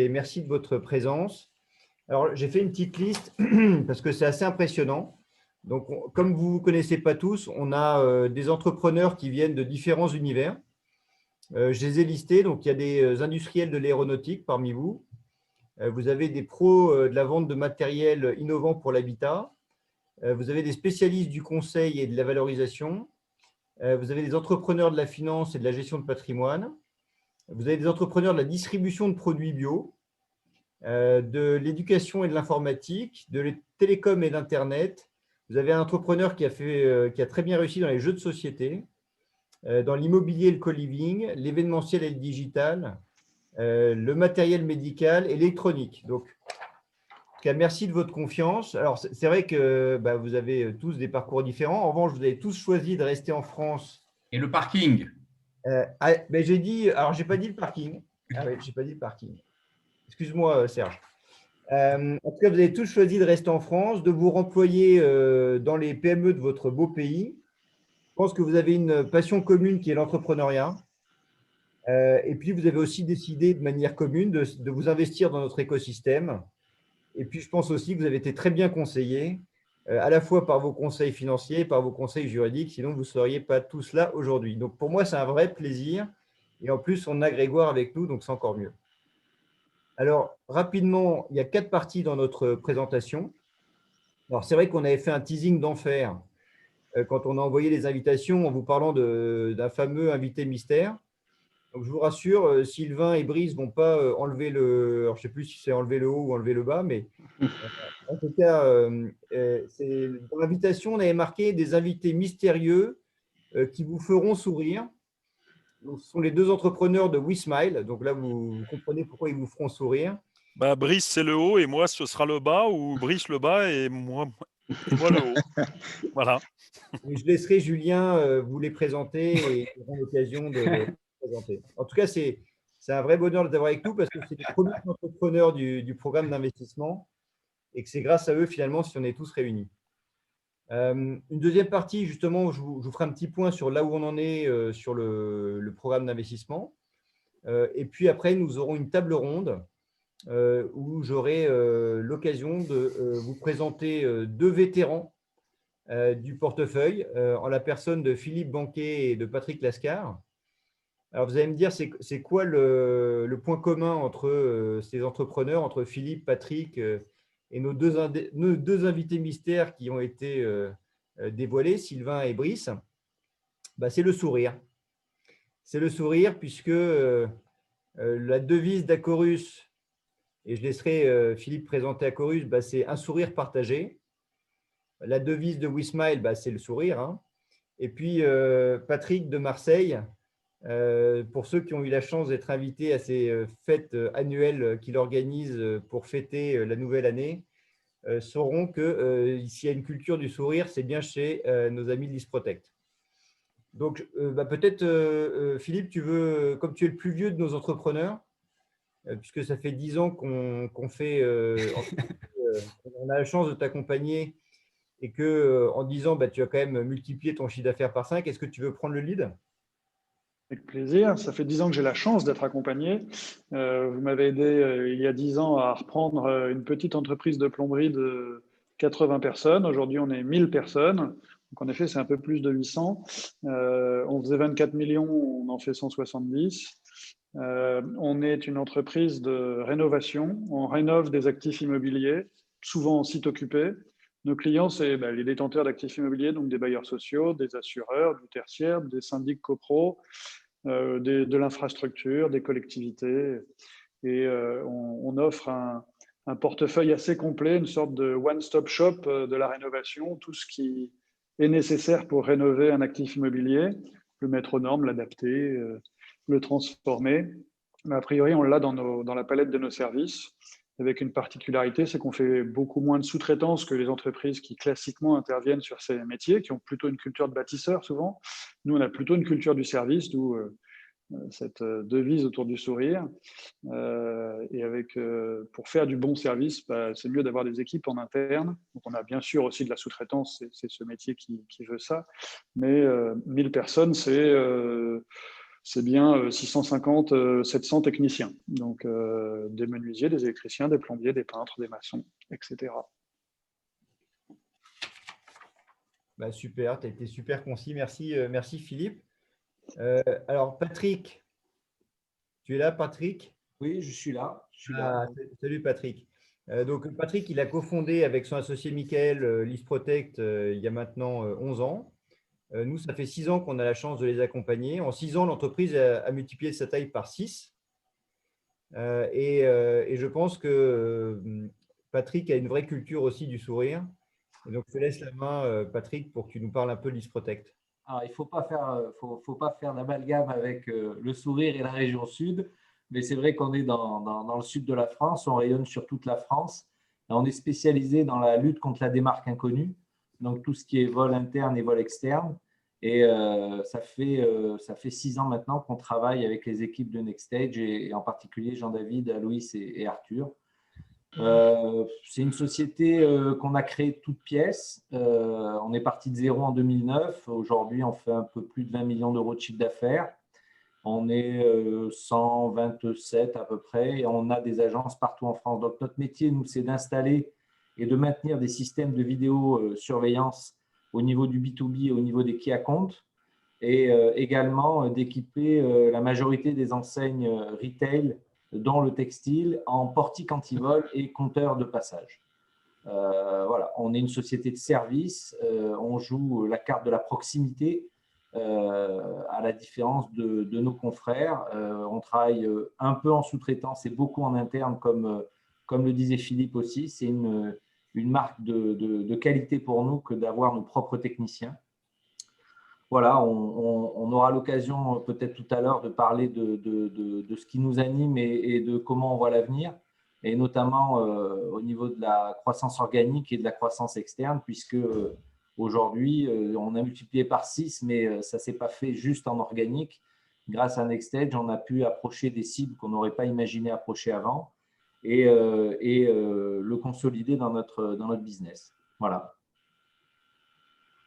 et merci de votre présence. Alors, j'ai fait une petite liste parce que c'est assez impressionnant. Donc, comme vous ne connaissez pas tous, on a des entrepreneurs qui viennent de différents univers. Je les ai listés. Donc, il y a des industriels de l'aéronautique parmi vous. Vous avez des pros de la vente de matériel innovant pour l'habitat. Vous avez des spécialistes du conseil et de la valorisation. Vous avez des entrepreneurs de la finance et de la gestion de patrimoine. Vous avez des entrepreneurs de la distribution de produits bio, de l'éducation et de l'informatique, de la télécom et d'Internet. Vous avez un entrepreneur qui a très bien réussi dans les jeux de société, dans l'immobilier et le co-living, l'événementiel et le digital, le matériel médical et l'électronique. Donc, en tout cas, merci de votre confiance. Alors, c'est vrai que vous avez tous des parcours différents. En revanche, vous avez tous choisi de rester en France. Et le parking? J'ai dit, alors j'ai pas dit le parking. Ah oui, j'ai pas dit le parking. Excuse-moi, Serge. En tout cas, vous avez tous choisi de rester en France, de vous remployer dans les PME de votre beau pays. Je pense que vous avez une passion commune qui est l'entrepreneuriat. Et puis, vous avez aussi décidé de manière commune de vous investir dans notre écosystème. Et puis, je pense aussi que vous avez été très bien conseillé, à la fois par vos conseils financiers, par vos conseils juridiques, sinon vous ne seriez pas tous là aujourd'hui. Donc, pour moi, c'est un vrai plaisir. Et en plus, on a Grégoire avec nous, donc c'est encore mieux. Alors, rapidement, il y a 4 parties dans notre présentation. Alors, c'est vrai qu'on avait fait un teasing d'enfer quand on a envoyé les invitations en vous parlant d'un fameux invité mystère. Donc, je vous rassure, Sylvain et Brice ne vont pas enlever le… Alors, je ne sais plus si c'est enlever le haut ou enlever le bas, mais en tout cas, dans l'invitation, on avait marqué des invités mystérieux qui vous feront sourire. Donc, ce sont les 2 entrepreneurs de WeSmile. Donc là, vous comprenez pourquoi ils vous feront sourire. Brice, c'est le haut et moi, ce sera le bas, ou Brice le bas et moi le haut. Voilà. Et je laisserai Julien vous les présenter et ils auront l'occasion de les présenter. En tout cas, c'est un vrai bonheur de t'avoir avec nous parce que c'est les premiers entrepreneurs du programme d'investissement et que c'est grâce à eux, finalement, si on est tous réunis. Une deuxième partie, justement, je vous ferai un petit point sur là où on en est sur le programme d'investissement. Et puis après, nous aurons une table ronde où j'aurai l'occasion de vous présenter 2 vétérans du portefeuille en la personne de Philippe Banquet et de Patrick Lascar. Alors, vous allez me dire, c'est quoi le point commun entre ces entrepreneurs, entre Philippe, Patrick et nos deux invités mystères qui ont été dévoilés, Sylvain et Brice? C'est le sourire. C'est le sourire puisque la devise d'Acorus, et je laisserai Philippe présenter Acorus, c'est un sourire partagé. La devise de WeSmile, c'est le sourire. Hein. Et puis, Patrick de Marseille, pour ceux qui ont eu la chance d'être invités à ces fêtes annuelles qu'il organise pour fêter la nouvelle année, sauront que s'il y a une culture du sourire, c'est bien chez nos amis de l'ISProtect. Donc, peut-être, Philippe, tu veux, comme tu es le plus vieux de nos entrepreneurs, puisque ça fait 10 ans qu'on fait, on a la chance de t'accompagner et qu'en 10 ans, tu as quand même multiplié ton chiffre d'affaires par 5. Est-ce que tu veux prendre le lead? Avec plaisir. Ça fait 10 ans que j'ai la chance d'être accompagné. Vous m'avez aidé il y a 10 ans à reprendre une petite entreprise de plomberie de 80 personnes. Aujourd'hui, on est 1000 personnes. Donc, en effet, c'est un peu plus de 800. On faisait 24 millions, on en fait 170. On est une entreprise de rénovation. On rénove des actifs immobiliers, souvent en site occupé. Nos clients, c'est les détenteurs d'actifs immobiliers, donc des bailleurs sociaux, des assureurs, du tertiaire, des syndics copro, de l'infrastructure, des collectivités. Et on offre un portefeuille assez complet, une sorte de one-stop shop de la rénovation, tout ce qui est nécessaire pour rénover un actif immobilier, le mettre aux normes, l'adapter, le transformer. Mais a priori, on l'a dans la palette de nos services, avec une particularité, c'est qu'on fait beaucoup moins de sous-traitance que les entreprises qui classiquement interviennent sur ces métiers, qui ont plutôt une culture de bâtisseur souvent. Nous, on a plutôt une culture du service, d'où cette devise autour du sourire. Et pour faire du bon service, c'est mieux d'avoir des équipes en interne. Donc, on a bien sûr aussi de la sous-traitance, c'est ce métier qui veut ça. Mais 1000 personnes, c'est bien 650, 700 techniciens. Donc, des menuisiers, des électriciens, des plombiers, des peintres, des maçons, etc. Bah, super, tu as été super concis. Merci, merci Philippe. Alors, Patrick, tu es là, Patrick? Oui, je suis là. Je suis là. Ah, salut Patrick. Donc, Patrick, il a cofondé avec son associé Michael l'ISProtect il y a maintenant 11 ans. Nous, ça fait 6 ans qu'on a la chance de les accompagner. En 6 ans, l'entreprise a multiplié sa taille par 6. Et je pense que Patrick a une vraie culture aussi du sourire. Et donc, je te laisse la main, Patrick, pour que tu nous parles un peu de l'ISProtect. Alors, il ne faut pas faire d'amalgame avec le sourire et la région sud, mais c'est vrai qu'on est dans le sud de la France, on rayonne sur toute la France. Et on est spécialisé dans la lutte contre la démarque inconnue, donc tout ce qui est vol interne et vol externe. Et ça fait 6 ans maintenant qu'on travaille avec les équipes de NextStage et en particulier Jean-David, Aloïs et Arthur. C'est une société qu'on a créée toute pièce. On est parti de zéro en 2009. Aujourd'hui, on fait un peu plus de 20 millions d'euros de chiffre d'affaires. On est 127 à peu près et on a des agences partout en France. Donc, notre métier, nous, c'est d'installer et de maintenir des systèmes de vidéosurveillance au niveau du B2B et au niveau des key accounts et également d'équiper la majorité des enseignes retail dans le textile en portique anti-vol et compteur de passage. Voilà, on est une société de service, on joue la carte de la proximité à la différence de nos confrères. On travaille un peu en sous-traitance et beaucoup en interne, comme le disait Philippe aussi. C'est une marque de qualité pour nous que d'avoir nos propres techniciens. Voilà, on aura l'occasion peut-être tout à l'heure de parler de ce qui nous anime et de comment on voit l'avenir, et notamment au niveau de la croissance organique et de la croissance externe, puisque aujourd'hui, on a multiplié par 6, mais ça ne s'est pas fait juste en organique. Grâce à NextStage, on a pu approcher des cibles qu'on n'aurait pas imaginé approcher avant et le consolider dans notre business. Voilà.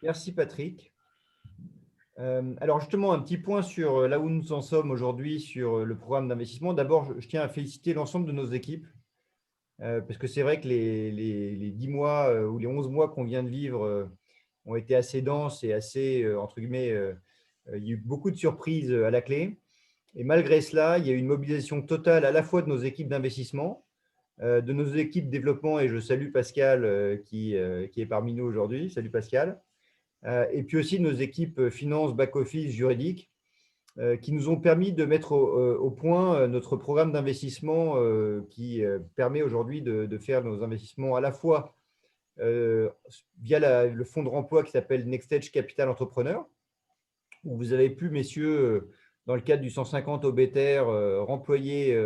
Merci, Patrick. Alors justement, un petit point sur là où nous en sommes aujourd'hui sur le programme d'investissement. D'abord, je tiens à féliciter l'ensemble de nos équipes parce que c'est vrai que les 10 mois ou les 11 mois qu'on vient de vivre ont été assez denses et assez, entre guillemets, il y a eu beaucoup de surprises à la clé. Et malgré cela, il y a eu une mobilisation totale à la fois de nos équipes d'investissement, de nos équipes développement, et je salue Pascal qui est parmi nous aujourd'hui. Salut Pascal. Et puis aussi nos équipes finance, back-office, juridique, qui nous ont permis de mettre au point notre programme d'investissement qui permet aujourd'hui de faire nos investissements à la fois via le fonds de remploi qui s'appelle NextStage Capital Entrepreneur, où vous avez pu, messieurs, dans le cadre du 150 OBTR, remployer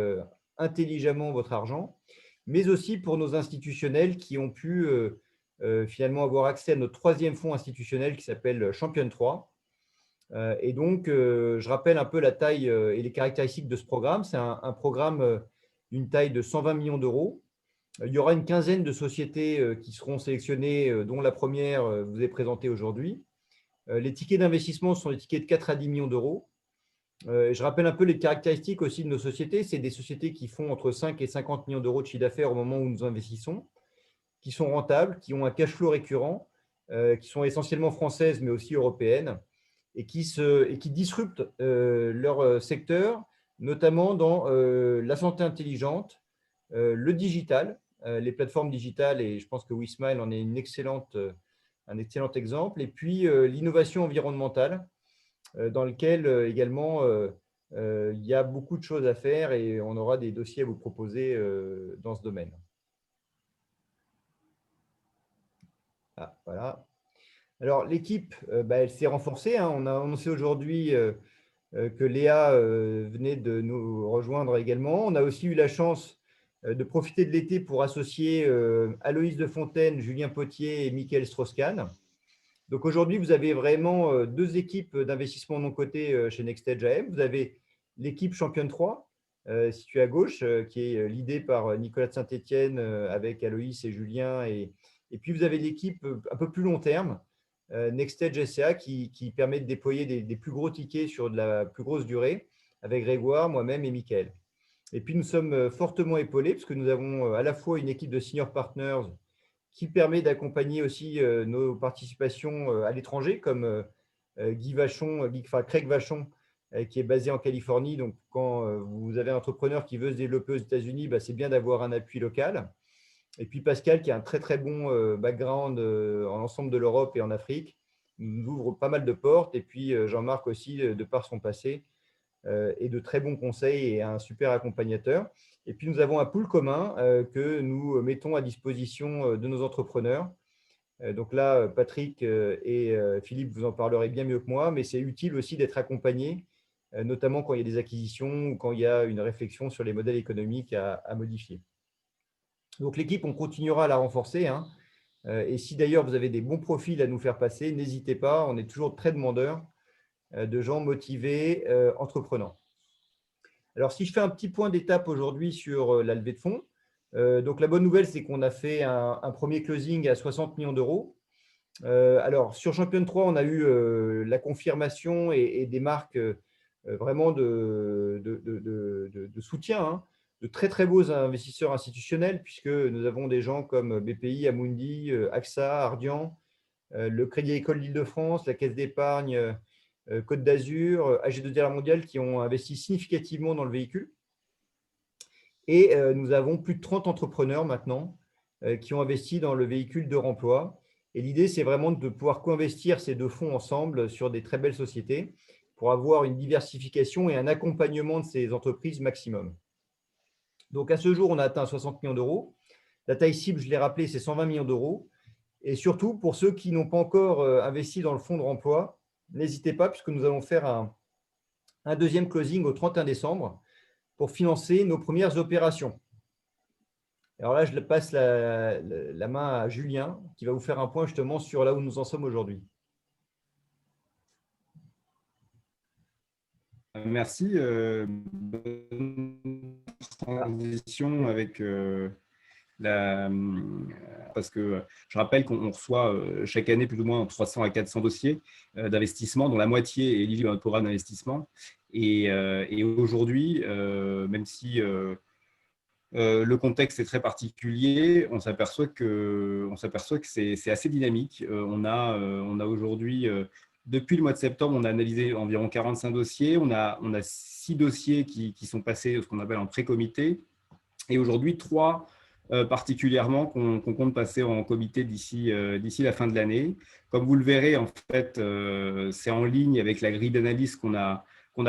intelligemment votre argent, mais aussi pour nos institutionnels qui ont pu finalement avoir accès à notre troisième fonds institutionnel qui s'appelle Champion 3. Et donc, je rappelle un peu la taille et les caractéristiques de ce programme. C'est un programme d'une taille de 120 millions d'euros. Il y aura une quinzaine de sociétés qui seront sélectionnées, dont la première vous est présentée aujourd'hui. Les tickets d'investissement sont des tickets de 4 à 10 millions d'euros. Je rappelle un peu les caractéristiques aussi de nos sociétés. C'est des sociétés qui font entre 5 et 50 millions d'euros de chiffre d'affaires au moment où nous investissons, qui sont rentables, qui ont un cash flow récurrent, qui sont essentiellement françaises mais aussi européennes, et qui disruptent leur secteur, notamment dans la santé intelligente, le digital, les plateformes digitales, et je pense que WeSmile en est un excellent exemple, et puis l'innovation environnementale, dans lequel également il y a beaucoup de choses à faire et on aura des dossiers à vous proposer dans ce domaine. Ah, voilà. Alors, l'équipe, elle s'est renforcée, hein. On a annoncé aujourd'hui que Léa venait de nous rejoindre également. On a aussi eu la chance de profiter de l'été pour associer Aloïs de Fontaine, Julien Potier et Mickaël Strauss-Kahn. Donc, aujourd'hui, vous avez vraiment 2 équipes d'investissement non coté chez NextStage AM. Vous avez l'équipe Champion 3, située à gauche, qui est l'idée par Nicolas de Saint-Étienne avec Aloïs et Julien. Et puis, vous avez l'équipe un peu plus long terme, Nextage SCA qui permet de déployer des plus gros tickets sur de la plus grosse durée avec Grégoire, moi-même et Mickaël. Et puis, nous sommes fortement épaulés parce que nous avons à la fois une équipe de senior partners qui permet d'accompagner aussi nos participations à l'étranger, comme Craig Vachon, qui est basé en Californie. Donc, quand vous avez un entrepreneur qui veut se développer aux États-Unis, c'est bien d'avoir un appui local. Et puis Pascal, qui a un très, très bon background en l'ensemble de l'Europe et en Afrique, nous ouvre pas mal de portes. Et puis Jean-Marc aussi, de par son passé, et de très bons conseils et un super accompagnateur. Et puis, nous avons un pool commun que nous mettons à disposition de nos entrepreneurs. Donc là, Patrick et Philippe, vous en parlerez bien mieux que moi, mais c'est utile aussi d'être accompagné, notamment quand il y a des acquisitions ou quand il y a une réflexion sur les modèles économiques à modifier. Donc, l'équipe, on continuera à la renforcer. Et si d'ailleurs vous avez des bons profils à nous faire passer, n'hésitez pas, on est toujours très demandeurs de gens motivés, entreprenants. Alors, si je fais un petit point d'étape aujourd'hui sur la levée de fonds, donc la bonne nouvelle, c'est qu'on a fait un premier closing à 60 millions d'euros. Alors, sur Champion 3, on a eu la confirmation et des marques vraiment de soutien, de très, très beaux investisseurs institutionnels, puisque nous avons des gens comme BPI, Amundi, AXA, Ardian, le Crédit Agricole d'Île-de-France, la Caisse d'épargne Côte d'Azur, AG2R Mondial qui ont investi significativement dans le véhicule. Et nous avons plus de 30 entrepreneurs maintenant qui ont investi dans le véhicule de remploi. Et l'idée, c'est vraiment de pouvoir co-investir ces deux fonds ensemble sur des très belles sociétés pour avoir une diversification et un accompagnement de ces entreprises maximum. Donc, à ce jour, on a atteint 60 millions d'euros. La taille cible, je l'ai rappelé, c'est 120 millions d'euros. Et surtout, pour ceux qui n'ont pas encore investi dans le fonds de remploi, n'hésitez pas, puisque nous allons faire un deuxième closing au 31 décembre pour financer nos premières opérations. Alors là, je passe la main à Julien, qui va vous faire un point justement sur là où nous en sommes aujourd'hui. Merci. Bonne transition avec parce que je rappelle qu'on reçoit chaque année plus ou moins 300 à 400 dossiers d'investissement, dont la moitié est éligible à notre programme d'investissement. Et aujourd'hui, même si le contexte est très particulier, on s'aperçoit que c'est assez dynamique. On a aujourd'hui, depuis le mois de septembre, on a analysé environ 45 dossiers. On a 6 dossiers qui sont passés ce qu'on appelle en pré-comité. Et aujourd'hui, 3 particulièrement qu'on compte passer en comité d'ici la fin de l'année. Comme vous le verrez, en fait, c'est en ligne avec la grille d'analyse qu'on a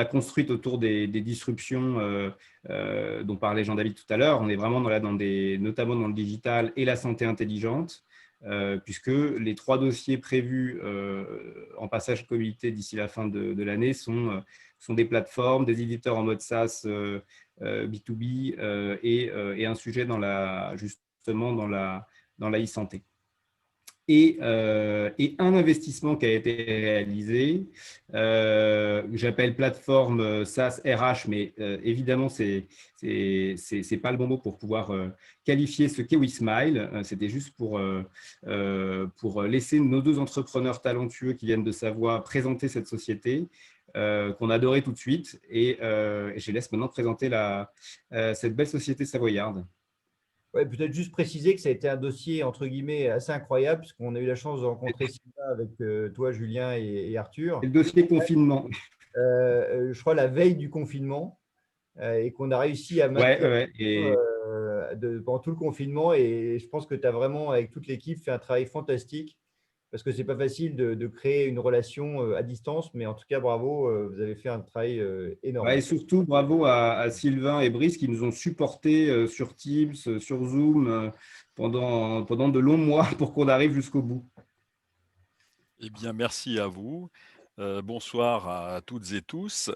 construite autour des disruptions dont parlait Jean-David tout à l'heure. On est vraiment notamment dans le digital et la santé intelligente, puisque les 3 dossiers prévus en passage comité d'ici la fin de l'année sont des plateformes, des éditeurs en mode SaaS B2B et un sujet justement dans la e-santé. Et un investissement qui a été réalisé, j'appelle plateforme SaaS RH, mais évidemment, c'est pas le bon mot pour pouvoir qualifier ce qu'est WeSmile. C'était juste pour laisser nos 2 entrepreneurs talentueux qui viennent de Savoie présenter cette société qu'on adorait tout de suite. Et je laisse maintenant présenter cette belle société savoyarde. Ouais, peut-être juste préciser que ça a été un dossier, entre guillemets, assez incroyable, puisqu'on a eu la chance de rencontrer Sylvain avec toi, Julien et Arthur. Et le dossier confinement. Je crois la veille du confinement, et qu'on a réussi à maintenir pendant tout le confinement. Et je pense que tu as vraiment, avec toute l'équipe, fait un travail fantastique, parce que ce n'est pas facile de créer une relation à distance, mais en tout cas, bravo, vous avez fait un travail énorme. Et surtout, bravo à Sylvain et Brice qui nous ont supportés sur Teams, sur Zoom, pendant de longs mois pour qu'on arrive jusqu'au bout. Eh bien, merci à vous. Bonsoir à toutes et tous.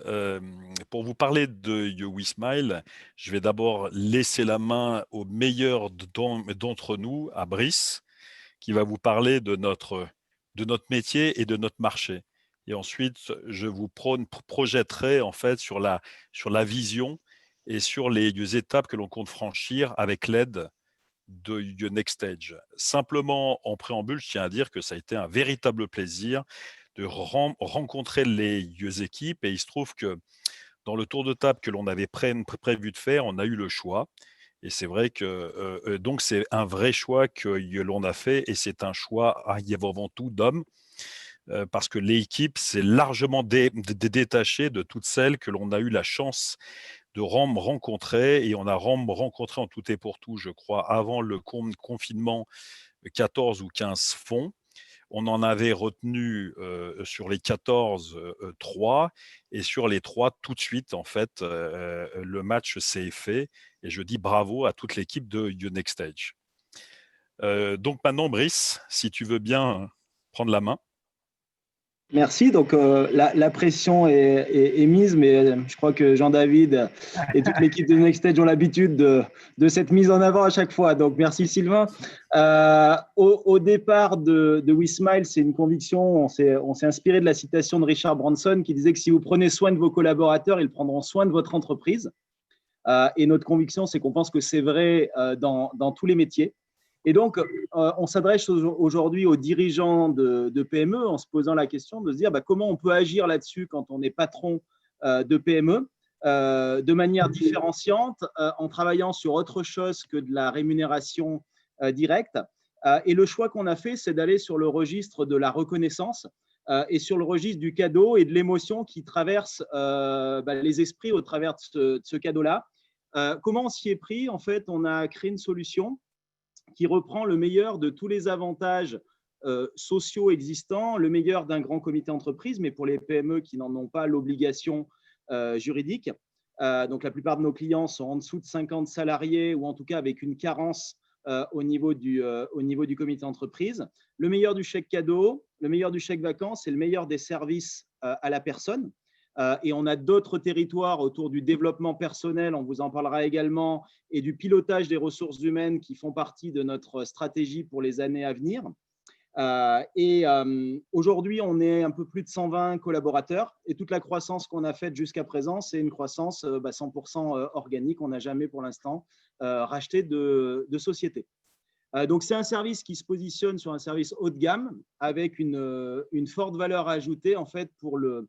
Pour vous parler de WeSmile, je vais d'abord laisser la main au meilleur d'entre nous, à Brice, qui va vous parler de notre métier et de notre marché. Et ensuite, je vous projetterai en fait sur la vision et sur les étapes que l'on compte franchir avec l'aide de Nextage. Simplement, en préambule, je tiens à dire que ça a été un véritable plaisir de rencontrer les équipes, et il se trouve que dans le tour de table que l'on avait prévu de faire, on a eu le choix. Et c'est vrai que donc c'est un vrai choix que l'on a fait, et c'est un choix avant tout d'hommes, parce que l'équipe s'est largement détachée de toutes celles que l'on a eu la chance de rencontrer, et on a rencontré en tout et pour tout, je crois, avant le confinement, 14 ou 15 fonds. On en avait retenu sur les 14, 3, et sur les 3, tout de suite, en fait, le match s'est fait, et je dis bravo à toute l'équipe de Nextage. Donc maintenant, Brice, si tu veux bien prendre la main. Merci. Donc, la pression est mise, mais je crois que Jean-David et toute l'équipe de Nextage ont l'habitude de cette mise en avant à chaque fois. Donc, merci Sylvain. Au départ de WeSmile, c'est une conviction. On s'est inspiré de la citation de Richard Branson qui disait que si vous prenez soin de vos collaborateurs, ils prendront soin de votre entreprise. Et notre conviction, c'est qu'on pense que c'est vrai dans tous les métiers. Et donc, on s'adresse aujourd'hui aux dirigeants de PME en se posant la question de se dire comment on peut agir là-dessus quand on est patron de PME de manière différenciante, en travaillant sur autre chose que de la rémunération directe. Et le choix qu'on a fait, c'est d'aller sur le registre de la reconnaissance et sur le registre du cadeau et de l'émotion qui traverse les esprits au travers de ce cadeau-là. Comment on s'y est pris? En fait, on a créé une solution qui reprend le meilleur de tous les avantages sociaux existants, le meilleur d'un grand comité entreprise, mais pour les PME qui n'en ont pas l'obligation juridique. Donc, la plupart de nos clients sont en dessous de 50 salariés, ou en tout cas avec une carence au niveau du comité entreprise. Le meilleur du chèque cadeau, le meilleur du chèque vacances et le meilleur des services à la personne. Et on a d'autres territoires autour du développement personnel, on vous en parlera également, et du pilotage des ressources humaines qui font partie de notre stratégie pour les années à venir. Aujourd'hui, on est un peu plus de 120 collaborateurs, et toute la croissance qu'on a faite jusqu'à présent, c'est une croissance 100% organique. On n'a jamais pour l'instant racheté de société. Donc, c'est un service qui se positionne sur un service haut de gamme avec une forte valeur ajoutée en fait pour le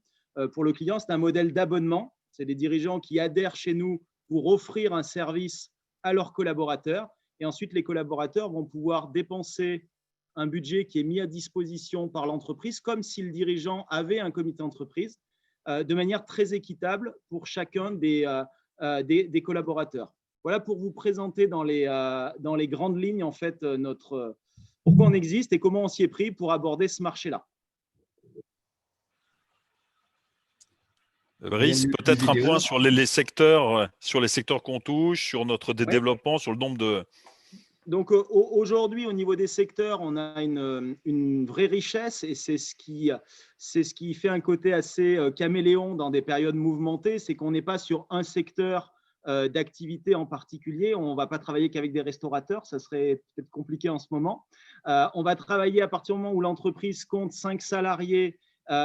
client. C'est un modèle d'abonnement. C'est des dirigeants qui adhèrent chez nous pour offrir un service à leurs collaborateurs. Et ensuite, les collaborateurs vont pouvoir dépenser un budget qui est mis à disposition par l'entreprise, comme si le dirigeant avait un comité d'entreprise, de manière très équitable pour chacun des collaborateurs. Voilà pour vous présenter dans les grandes lignes en fait, pourquoi on existe et comment on s'y est pris pour aborder ce marché-là. Brice, peut-être un point sur les secteurs qu'on touche, sur notre développement, sur le nombre de… Donc, aujourd'hui, au niveau des secteurs, on a une vraie richesse, et c'est ce qui fait un côté assez caméléon dans des périodes mouvementées, c'est qu'on n'est pas sur un secteur d'activité en particulier. On ne va pas travailler qu'avec des restaurateurs, ça serait peut-être compliqué en ce moment. On va travailler à partir du moment où l'entreprise compte 5 salariés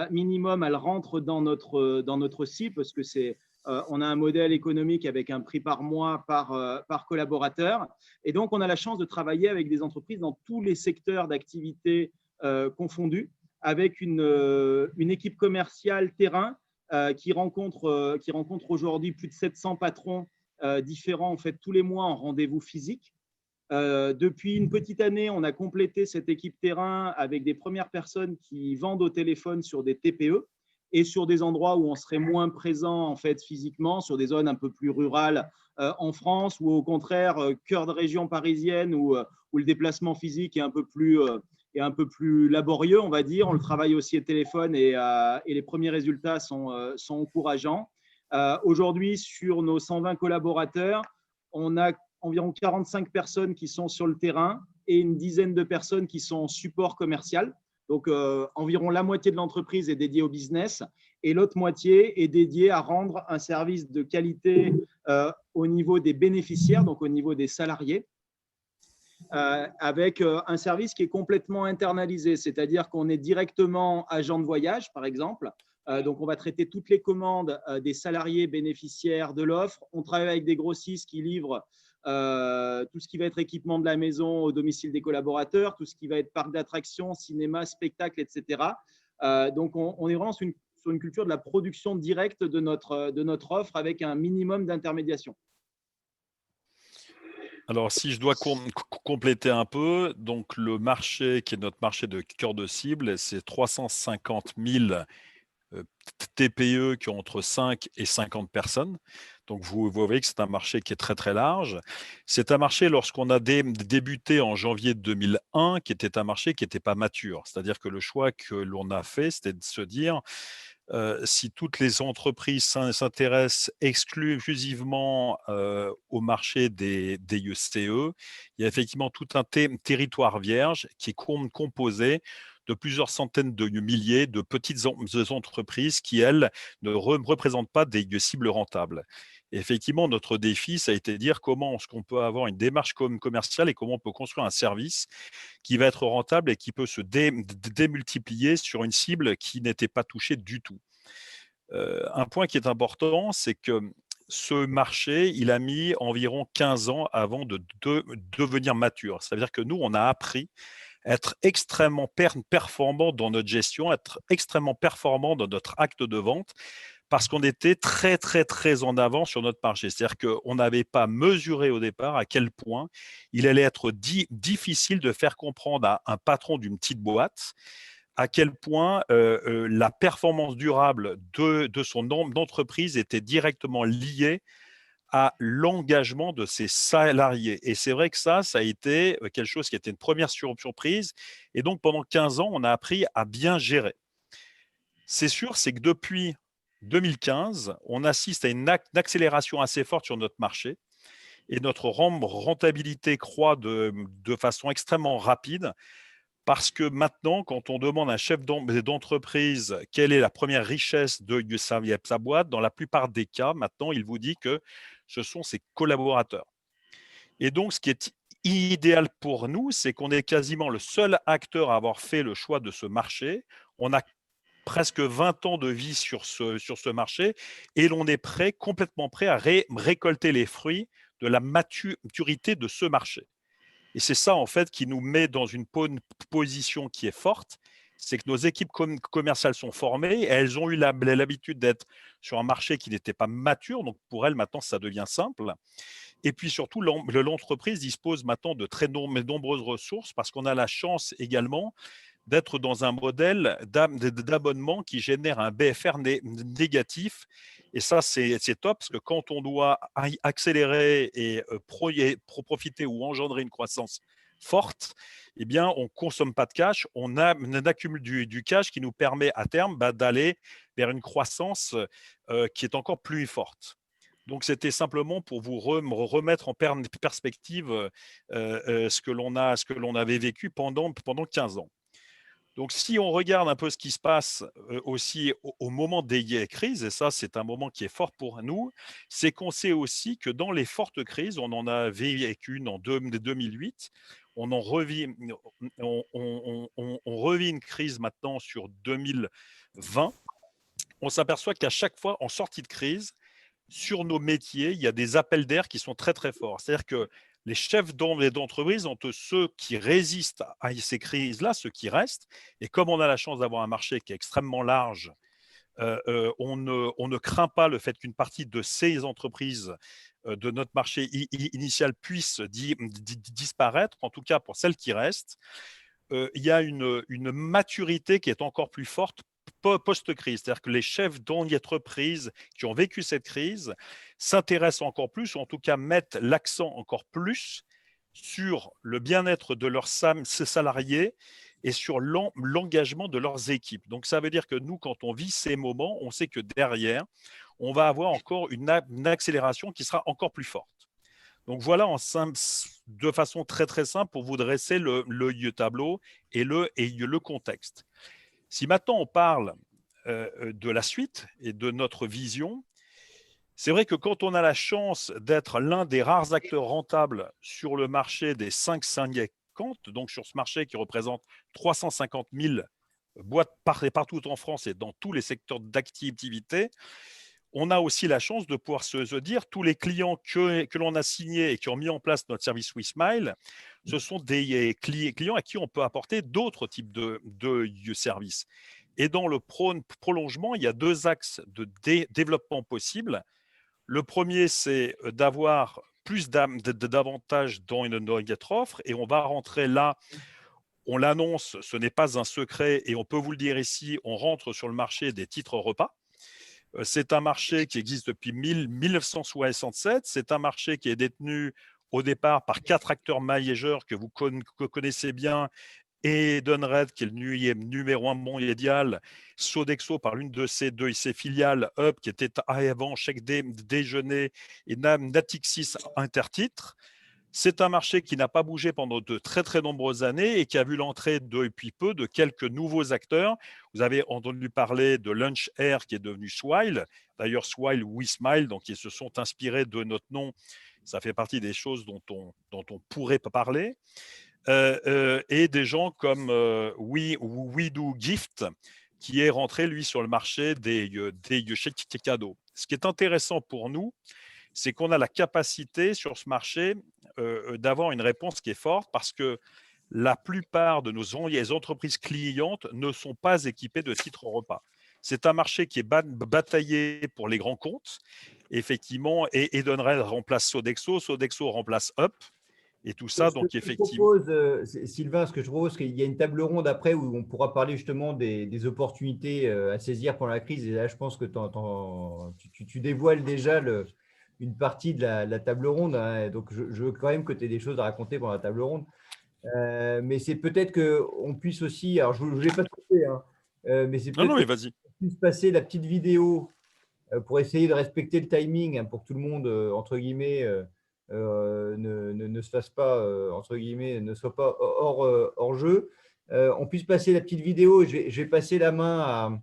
minimum, elle rentre dans notre cible, parce que on a un modèle économique avec un prix par mois par collaborateur. Et donc, on a la chance de travailler avec des entreprises dans tous les secteurs d'activité confondus, avec une équipe commerciale terrain qui rencontre aujourd'hui plus de 700 patrons différents en fait, tous les mois en rendez-vous physique. Depuis une petite année, on a complété cette équipe terrain avec des premières personnes qui vendent au téléphone sur des TPE et sur des endroits où on serait moins présent en fait, physiquement, sur des zones un peu plus rurales en France, ou au contraire, cœur de région parisienne où le déplacement physique est un peu plus laborieux, on va dire. On le travaille aussi au téléphone et les premiers résultats sont encourageants. Aujourd'hui, sur nos 120 collaborateurs, on a environ 45 personnes qui sont sur le terrain et une dizaine de personnes qui sont en support commercial. Donc, environ la moitié de l'entreprise est dédiée au business et l'autre moitié est dédiée à rendre un service de qualité au niveau des bénéficiaires, donc au niveau des salariés, avec un service qui est complètement internalisé, c'est-à-dire qu'on est directement agent de voyage, par exemple. Donc, on va traiter toutes les commandes des salariés bénéficiaires de l'offre. On travaille avec des grossistes qui livrent tout ce qui va être équipement de la maison au domicile des collaborateurs, tout ce qui va être parc d'attractions, cinéma, spectacle, etc. Donc, on est vraiment sur une culture de la production directe de notre offre avec un minimum d'intermédiation. Alors, si je dois compléter un peu, donc le marché qui est notre marché de cœur de cible, c'est 350 000 TPE qui ont entre 5 et 50 personnes. Donc, vous voyez que c'est un marché qui est très, très large. C'est un marché, lorsqu'on a débuté en janvier 2001, qui était un marché qui n'était pas mature. C'est-à-dire que le choix que l'on a fait, c'était de se dire, si toutes les entreprises s'intéressent exclusivement au marché des IECE, il y a effectivement tout un territoire vierge qui est composé de plusieurs centaines de milliers de petites entreprises qui, elles, ne représentent pas des cibles rentables. Et effectivement, notre défi, ça a été de dire comment est-ce qu'on peut avoir une démarche commerciale et comment on peut construire un service qui va être rentable et qui peut se démultiplier sur une cible qui n'était pas touchée du tout. Un point qui est important, c'est que ce marché, il a mis environ 15 ans avant de devenir mature. C'est-à-dire que nous, on a appris à être extrêmement performant dans notre gestion, être extrêmement performant dans notre acte de vente, parce qu'on était très, très, très en avant sur notre marché. C'est-à-dire qu'on n'avait pas mesuré au départ à quel point il allait être difficile de faire comprendre à un patron d'une petite boîte à quel point la performance durable de son entreprise était directement liée à l'engagement de ses salariés. Et c'est vrai que ça a été quelque chose qui était une première surprise. Et donc, pendant 15 ans, on a appris à bien gérer. C'est sûr, c'est que depuis 2015, on assiste à une accélération assez forte sur notre marché et notre rentabilité croît de façon extrêmement rapide parce que maintenant, quand on demande à un chef d'entreprise quelle est la première richesse de sa boîte, dans la plupart des cas, maintenant, il vous dit que ce sont ses collaborateurs. Et donc, ce qui est idéal pour nous, c'est qu'on est quasiment le seul acteur à avoir fait le choix de ce marché. On a presque 20 ans de vie sur ce marché et l'on est complètement prêt à récolter les fruits de la maturité de ce marché. Et c'est ça, en fait, qui nous met dans une position qui est forte. C'est que nos équipes commerciales sont formées. Et elles ont eu l'habitude d'être sur un marché qui n'était pas mature. Donc, pour elles, maintenant, ça devient simple. Et puis, surtout, l'entreprise dispose maintenant de très nombreuses ressources parce qu'on a la chance également d'être dans un modèle d'abonnement qui génère un BFR négatif. Et ça, c'est top parce que quand on doit accélérer et profiter ou engendrer une croissance forte, eh bien, on ne consomme pas de cash, on accumule du cash qui nous permet à terme d'aller vers une croissance qui est encore plus forte. Donc, c'était simplement pour vous remettre en perspective ce que l'on avait vécu pendant 15 ans. Donc, si on regarde un peu ce qui se passe aussi au moment des crises, et ça, c'est un moment qui est fort pour nous, c'est qu'on sait aussi que dans les fortes crises, on en a vécu une en 2008, on revit une crise maintenant sur 2020. On s'aperçoit qu'à chaque fois, en sortie de crise, sur nos métiers, il y a des appels d'air qui sont très, très forts. C'est-à-dire que les chefs d'entreprise, entre ceux qui résistent à ces crises-là, ceux qui restent, et comme on a la chance d'avoir un marché qui est extrêmement large, on ne craint pas le fait qu'une partie de ces entreprises de notre marché initial puisse disparaître, en tout cas pour celles qui restent. Il y a une maturité qui est encore plus forte post-crise. C'est-à-dire que les chefs d'entreprise qui ont vécu cette crise s'intéressent encore plus, ou en tout cas mettent l'accent encore plus sur le bien-être de leurs salariés et sur l'engagement de leurs équipes. Donc, ça veut dire que nous, quand on vit ces moments, on sait que derrière, on va avoir encore une accélération qui sera encore plus forte. Donc, voilà de façon très, très simple pour vous dresser le tableau et le contexte. Si maintenant on parle de la suite et de notre vision, c'est vrai que quand on a la chance d'être l'un des rares acteurs rentables sur le marché des 5-50, donc sur ce marché qui représente 350 000 boîtes partout en France et dans tous les secteurs d'activité, on a aussi la chance de pouvoir se dire tous les clients que l'on a signés et qui ont mis en place notre service WeSmile, ce sont des clients à qui on peut apporter d'autres types de services. Et dans le prolongement, il y a deux axes de développement possibles. Le premier, c'est d'avoir plus d'avantages dans une nugget offre, et on va rentrer là. On l'annonce, ce n'est pas un secret, et on peut vous le dire ici, on rentre sur le marché des titres repas. C'est un marché qui existe depuis 1967. C'est un marché qui est détenu au départ par 4 acteurs majeurs que vous connaissez bien. Edenred, qui est le numéro 1 mondial, Sodexo par l'une de ses filiales, Up, qui était avant Chèque Déjeuner, et Natixis Intertitres. C'est un marché qui n'a pas bougé pendant de très très nombreuses années et qui a vu l'entrée depuis peu de quelques nouveaux acteurs. Vous avez entendu parler de Lunch Air qui est devenu Swile. D'ailleurs, Swile, WeSmile, donc ils se sont inspirés de notre nom. Ça fait partie des choses dont on pourrait parler. Et des gens comme We Do Gift, qui est rentré, lui, sur le marché des chèques cadeaux. Ce qui est intéressant pour nous, c'est qu'on a la capacité sur ce marché d'avoir une réponse qui est forte, parce que la plupart de nos entreprises clientes ne sont pas équipées de titres repas. C'est un marché qui est bataillé pour les grands comptes, effectivement, et Edenred remplace Sodexo, Sodexo remplace Up, et tout ça, donc effectivement. Ce que je propose, Sylvain, ce que je propose, c'est qu'il y a une table ronde après où on pourra parler justement des opportunités à saisir pendant la crise. Et là, je pense que tu dévoiles déjà une partie de la table ronde, hein. Donc, je veux quand même que tu aies des choses à raconter pendant la table ronde. Mais c'est peut-être qu'on puisse aussi, alors je ne vais pas te couper, hein, mais c'est peut-être Non, mais vas-y. qu'on puisse passer la petite vidéo pour essayer de respecter le timing, hein, pour que tout le monde, entre guillemets, ne se fasse pas, entre guillemets, ne soit pas hors jeu. On puisse passer la petite vidéo. Je vais passer la main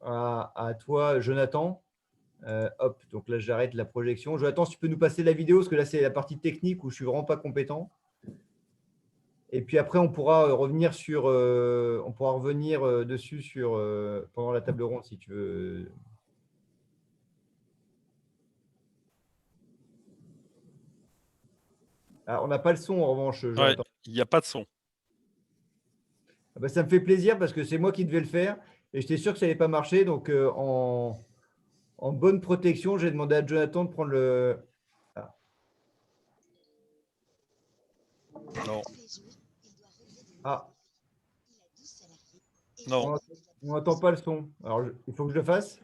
à toi, Jonathan. Hop, donc là, j'arrête la projection. Jonathan, si tu peux nous passer la vidéo, parce que là, c'est la partie technique où je ne suis vraiment pas compétent. Et puis après, on pourra revenir dessus pendant la table ronde, si tu veux. Ah, on n'a pas le son, en revanche, Jonathan. Il n'y a pas de son. Ah bah, ça me fait plaisir parce que c'est moi qui devais le faire et j'étais sûr que ça n'allait pas marcher. Donc, en bonne protection, j'ai demandé à Jonathan de prendre le… Ah. Non. Ah. Non. On n'entend pas le son. Alors, il faut que je le fasse.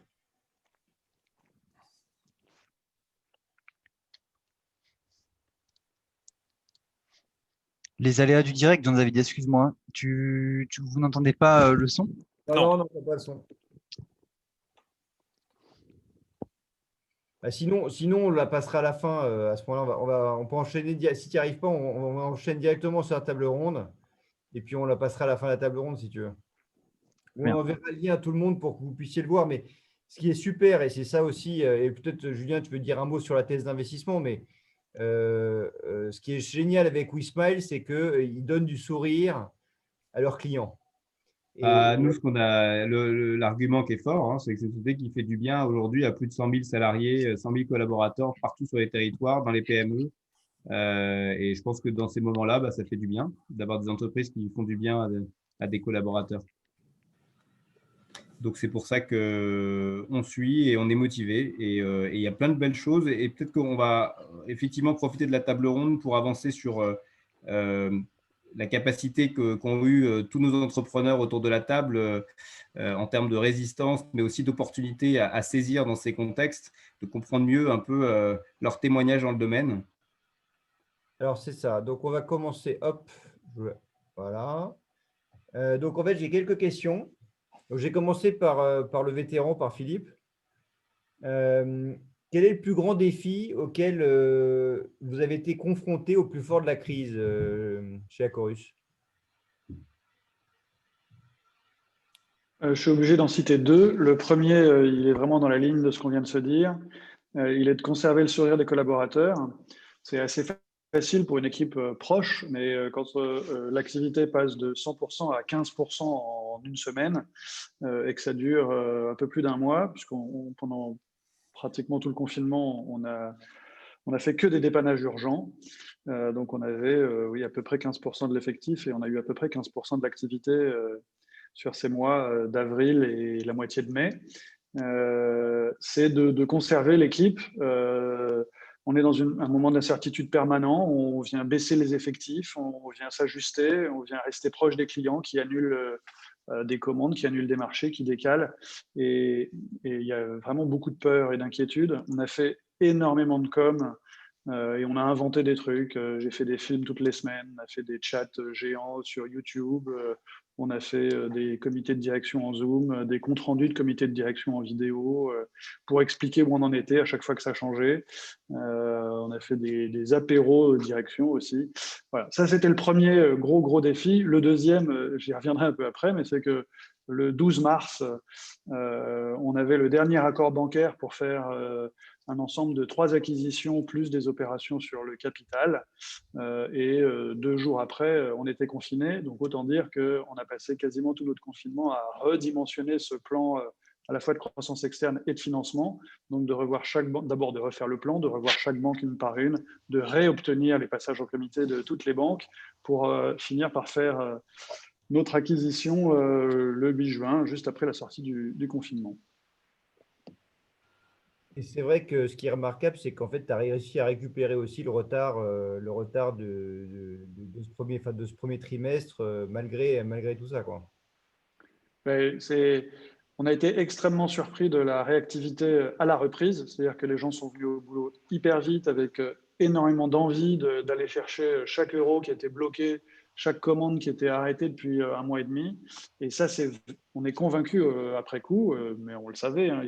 Les aléas du direct, Jean David, excuse-moi. Vous n'entendez pas le son? Non, on n'entend pas le son. Bah, sinon, on la passera à la fin. À ce moment-là, on peut enchaîner. Si tu n'y arrives pas, on enchaîne directement sur la table ronde. Et puis, on la passera à la fin de la table ronde, si tu veux. On enverra le lien à tout le monde pour que vous puissiez le voir. Mais ce qui est super, et c'est ça aussi, et peut-être, Julien, tu peux dire un mot sur la thèse d'investissement, mais ce qui est génial avec WeSmile, c'est qu'ils donnent du sourire à leurs clients. Nous, l'argument qui est fort, hein, c'est que c'est une société qui fait du bien aujourd'hui à plus de 100 000 salariés, 100 000 collaborateurs partout sur les territoires, dans les PME. Et je pense que dans ces moments-là, ça fait du bien d'avoir des entreprises qui font du bien à des collaborateurs. Donc, c'est pour ça qu'on suit et on est motivé. Et il y a plein de belles choses. Et peut-être qu'on va effectivement profiter de la table ronde pour avancer sur la capacité qu'ont eu tous nos entrepreneurs autour de la table en termes de résistance, mais aussi d'opportunités à saisir dans ces contextes, de comprendre mieux un peu leur témoignage dans le domaine. Alors, c'est ça. Donc, on va commencer. Hop. Voilà. Donc, en fait, j'ai quelques questions. J'ai commencé par le vétéran, par Philippe. Quel est le plus grand défi auquel vous avez été confronté au plus fort de la crise chez Acorus? Je suis obligé d'en citer deux. Le premier, il est vraiment dans la ligne de ce qu'on vient de se dire. Il est de conserver le sourire des collaborateurs. C'est assez facile pour une équipe proche, mais quand l'activité passe de 100% à 15% en une semaine et que ça dure un peu plus d'un mois, puisqu'on pendant pratiquement tout le confinement, on a fait que des dépannages urgents. Donc, on avait oui, à peu près 15% de l'effectif et on a eu à peu près 15% de l'activité sur ces mois d'avril et la moitié de mai. C'est de conserver l'équipe. On est dans un moment d'incertitude permanent. On vient baisser les effectifs, on vient s'ajuster, on vient rester proche des clients qui annulent des commandes, qui annulent des marchés, qui décalent. Et il y a vraiment beaucoup de peur et d'inquiétude. On a fait énormément de com. Et on a inventé des trucs. J'ai fait des films toutes les semaines. On a fait des chats géants sur YouTube. On a fait des comités de direction en Zoom, des comptes rendus de comités de direction en vidéo pour expliquer où on en était à chaque fois que ça changeait. On a fait des apéros de direction aussi. Voilà. Ça, c'était le premier gros défi. Le deuxième, j'y reviendrai un peu après, mais c'est que le 12 mars, on avait le dernier accord bancaire pour faire un ensemble de 3 acquisitions plus des opérations sur le capital. Et 2 jours après, on était confinés. Donc, autant dire qu'on a passé quasiment tout notre confinement à redimensionner ce plan à la fois de croissance externe et de financement. Donc, de revoir chaque banque, d'abord de refaire le plan, de revoir chaque banque une par une, de réobtenir les passages au comité de toutes les banques pour finir par faire notre acquisition le 8 juin, juste après la sortie du confinement. Et c'est vrai que ce qui est remarquable, c'est qu'en fait, tu as réussi à récupérer aussi le retard de ce premier trimestre, malgré tout ça, quoi. On a été extrêmement surpris de la réactivité à la reprise, c'est-à-dire que les gens sont venus au boulot hyper vite avec énormément d'envie d'aller chercher chaque euro qui était bloqué, chaque commande qui était arrêtée depuis 1 mois et demi. Et ça, on est convaincu après coup, mais on le savait. Hein,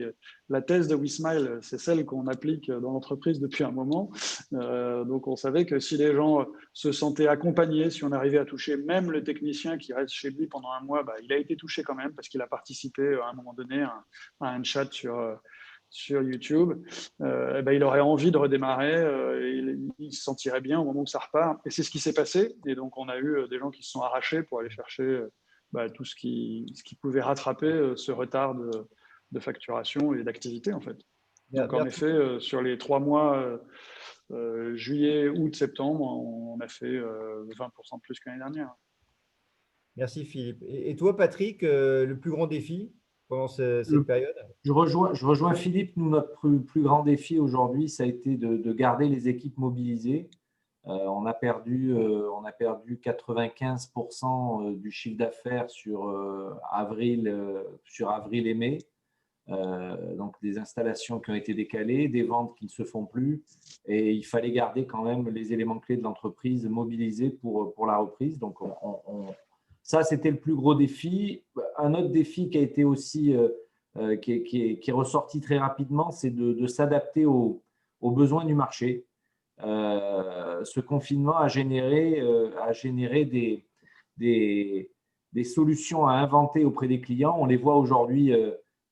la thèse de WeSmile, c'est celle qu'on applique dans l'entreprise depuis un moment. Donc, on savait que si les gens se sentaient accompagnés, si on arrivait à toucher même le technicien qui reste chez lui pendant 1 mois, il a été touché quand même parce qu'il a participé à un moment donné à un chat sur YouTube, il aurait envie de redémarrer, il se sentirait bien au moment où ça repart. Et c'est ce qui s'est passé. Et donc, on a eu des gens qui se sont arrachés pour aller chercher tout ce qui pouvait rattraper ce retard de facturation et d'activité, en fait. Donc, en effet, sur les 3 mois, juillet, août, septembre, on a fait 20% de plus que l'année dernière. Merci Philippe. Et toi, Patrick, le plus grand défi pendant cette période? Je rejoins Philippe. Nous, notre plus grand défi aujourd'hui, ça a été de garder les équipes mobilisées. On a perdu 95% du chiffre d'affaires sur avril et mai. Donc des installations qui ont été décalées, des ventes qui ne se font plus. Et il fallait garder quand même les éléments clés de l'entreprise mobilisés pour la reprise. Donc, ça, c'était le plus gros défi. Un autre défi qui a été aussi qui est ressorti très rapidement, c'est de s'adapter aux besoins du marché. Ce confinement a généré des solutions à inventer auprès des clients. On les voit aujourd'hui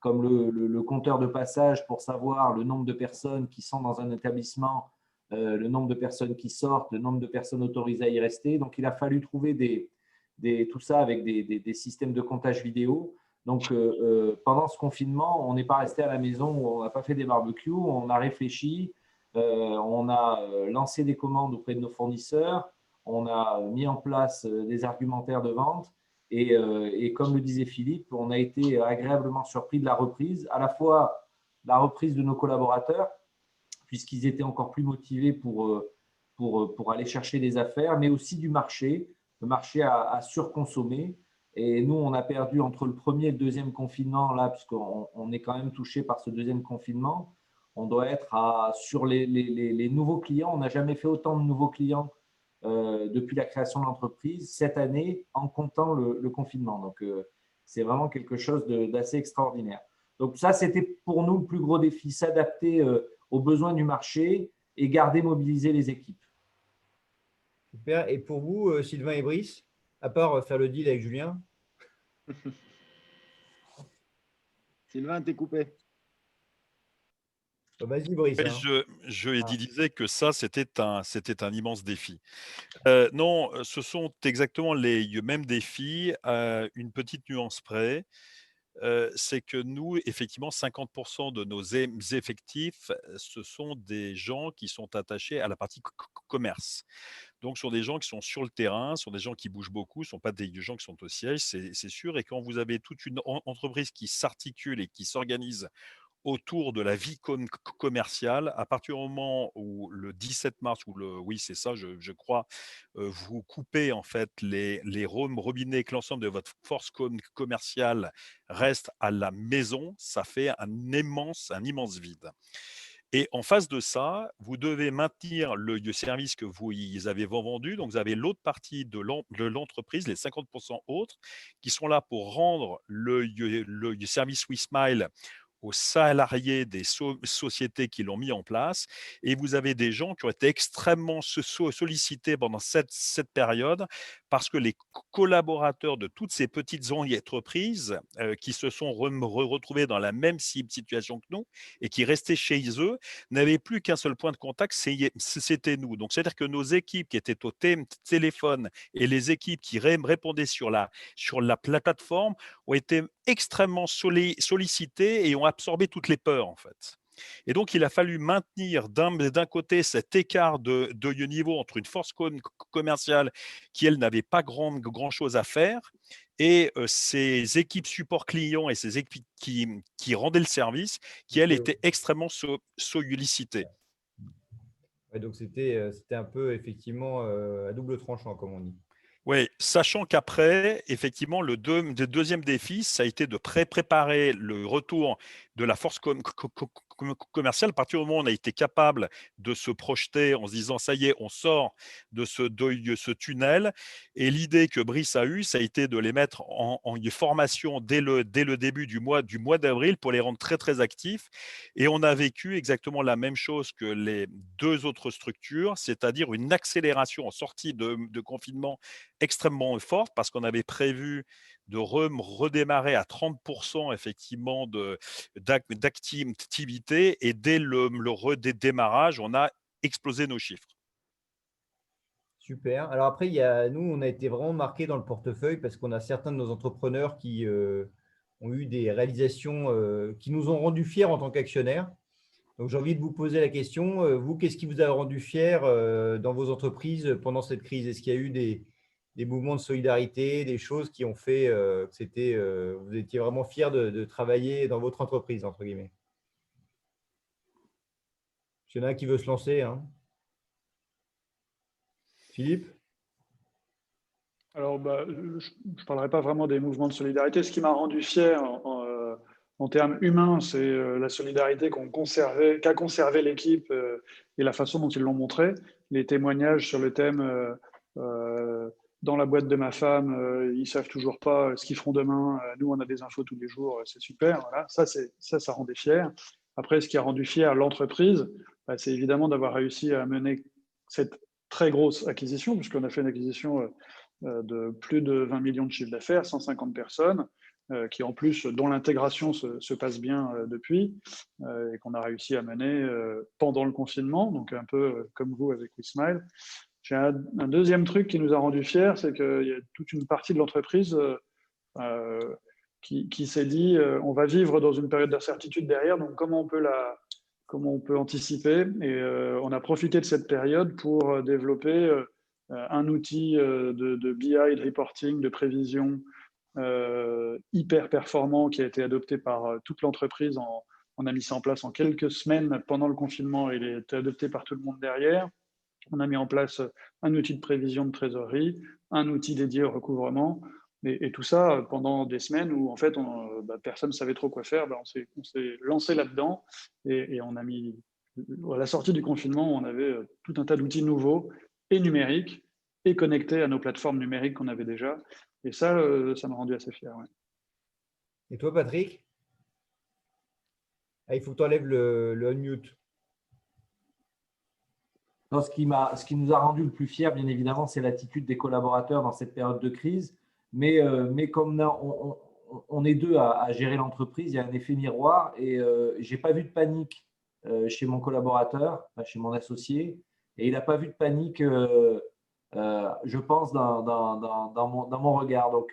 comme le compteur de passage pour savoir le nombre de personnes qui sont dans un établissement, le nombre de personnes qui sortent, le nombre de personnes autorisées à y rester. Donc, il a fallu trouver tout ça avec des systèmes de comptage vidéo. Donc, pendant ce confinement, on n'est pas resté à la maison, on n'a pas fait des barbecues, on a réfléchi, on a lancé des commandes auprès de nos fournisseurs, on a mis en place des argumentaires de vente et comme le disait Philippe, on a été agréablement surpris de la reprise, à la fois la reprise de nos collaborateurs, puisqu'ils étaient encore plus motivés pour aller chercher des affaires, mais aussi du marché. Le marché a surconsommé. Et nous, on a perdu entre le premier et le deuxième confinement, là, puisqu'on est quand même touché par ce deuxième confinement. On doit être sur les nouveaux clients. On n'a jamais fait autant de nouveaux clients depuis la création de l'entreprise cette année en comptant le confinement. Donc, c'est vraiment quelque chose d'assez extraordinaire. Donc, ça, c'était pour nous le plus gros défi, s'adapter aux besoins du marché et garder mobiliser les équipes. Super. Et pour vous, Sylvain et Brice, à part faire le deal avec Julien? Sylvain, t'es coupé. Vas-y, Brice. Je disais que ça, c'était un immense défi. Non, ce sont exactement les mêmes défis, à une petite nuance près. c'est que nous, effectivement, 50% de nos effectifs, ce sont des gens qui sont attachés à la partie commerce. Donc, ce sont des gens qui sont sur le terrain, ce sont des gens qui bougent beaucoup, ce ne sont pas des gens qui sont au siège, c'est sûr. Et quand vous avez toute une entreprise qui s'articule et qui s'organise autour de la vie commerciale, à partir du moment où le 17 mars, oui, c'est ça, je crois, vous coupez en fait les robinets, que l'ensemble de votre force commerciale reste à la maison, ça fait un immense vide. Et en face de ça, vous devez maintenir le service que vous avez vendu. Donc, vous avez l'autre partie de l'entreprise, les 50% autres, qui sont là pour rendre le service WeSmile aux salariés des sociétés qui l'ont mis en place. Et vous avez des gens qui ont été extrêmement sollicités pendant cette période parce que les collaborateurs de toutes ces petites entreprises qui se sont retrouvés dans la même situation que nous et qui restaient chez eux n'avaient plus qu'un seul point de contact, c'était nous. Donc, c'est-à-dire que nos équipes qui étaient au téléphone et les équipes qui répondaient sur la plateforme ont été extrêmement sollicités et ont absorbé toutes les peurs, en fait. Et donc, il a fallu maintenir d'un côté cet écart de niveau entre une force commerciale qui, elle, n'avait pas grand-chose à faire, et ces équipes support client et ces équipes qui rendaient le service, qui, elles, étaient extrêmement sollicitées. Ouais, donc, c'était un peu, effectivement, à double tranchant, comme on dit. Oui, sachant qu'après, effectivement, le deuxième défi, ça a été de préparer le retour de la force commerciale. À partir du moment où on a été capable de se projeter en se disant, ça y est, on sort de ce tunnel. Et l'idée que Brice a eue, ça a été de les mettre en formation dès le début du mois d'avril pour les rendre très, très actifs. Et on a vécu exactement la même chose que les deux autres structures, c'est-à-dire une accélération en sortie de confinement extrêmement forte parce qu'on avait prévu de redémarrer à 30% effectivement d'activité, et dès le redémarrage, on a explosé nos chiffres. Super. Alors après, nous, on a été vraiment marqués dans le portefeuille parce qu'on a certains de nos entrepreneurs qui ont eu des réalisations qui nous ont rendus fiers en tant qu'actionnaires. Donc, j'ai envie de vous poser la question, vous, qu'est-ce qui vous a rendu fiers dans vos entreprises pendant cette crise? Est-ce qu'il y a eu des mouvements de solidarité, des choses qui ont fait que vous étiez vraiment fiers de travailler dans votre entreprise, entre guillemets? Il y en a un qui veut se lancer, hein. Philippe? Alors, je ne parlerai pas vraiment des mouvements de solidarité. Ce qui m'a rendu fier en termes humains, c'est la solidarité qu'a conservé l'équipe et la façon dont ils l'ont montré. Les témoignages sur le thème dans la boîte de ma femme, ils ne savent toujours pas ce qu'ils feront demain. Nous, on a des infos tous les jours, c'est super. Voilà. Ça rendait fier. Après, ce qui a rendu fier l'entreprise, c'est évidemment d'avoir réussi à mener cette très grosse acquisition, puisqu'on a fait une acquisition de plus de 20 millions de chiffre d'affaires, 150 personnes, qui en plus, dont l'intégration se passe bien depuis, et qu'on a réussi à mener pendant le confinement, donc un peu comme vous avec WeSmile. J'ai un deuxième truc qui nous a rendu fiers, c'est qu'il y a toute une partie de l'entreprise qui s'est dit on va vivre dans une période d'incertitude derrière, donc comment on peut anticiper. Et on a profité de cette période pour développer un outil de BI, de reporting, de prévision hyper performant qui a été adopté par toute l'entreprise. On a mis ça en place en quelques semaines pendant le confinement et il a été adopté par tout le monde derrière. On a mis en place un outil de prévision de trésorerie, un outil dédié au recouvrement, et tout ça pendant des semaines où en fait personne ne savait trop quoi faire. On s'est lancé là-dedans et on a mis, à la sortie du confinement, on avait tout un tas d'outils nouveaux et numériques et connectés à nos plateformes numériques qu'on avait déjà. Et ça m'a rendu assez fier. Ouais. Et toi, Patrick? Il faut que tu enlèves le unmute. Non, ce qui nous a rendu le plus fiers, bien évidemment, c'est l'attitude des collaborateurs dans cette période de crise. Mais comme on est deux à gérer l'entreprise, il y a un effet miroir et je n'ai pas vu de panique chez mon collaborateur, chez mon associé, et il n'a pas vu de panique, je pense, dans mon regard. Donc,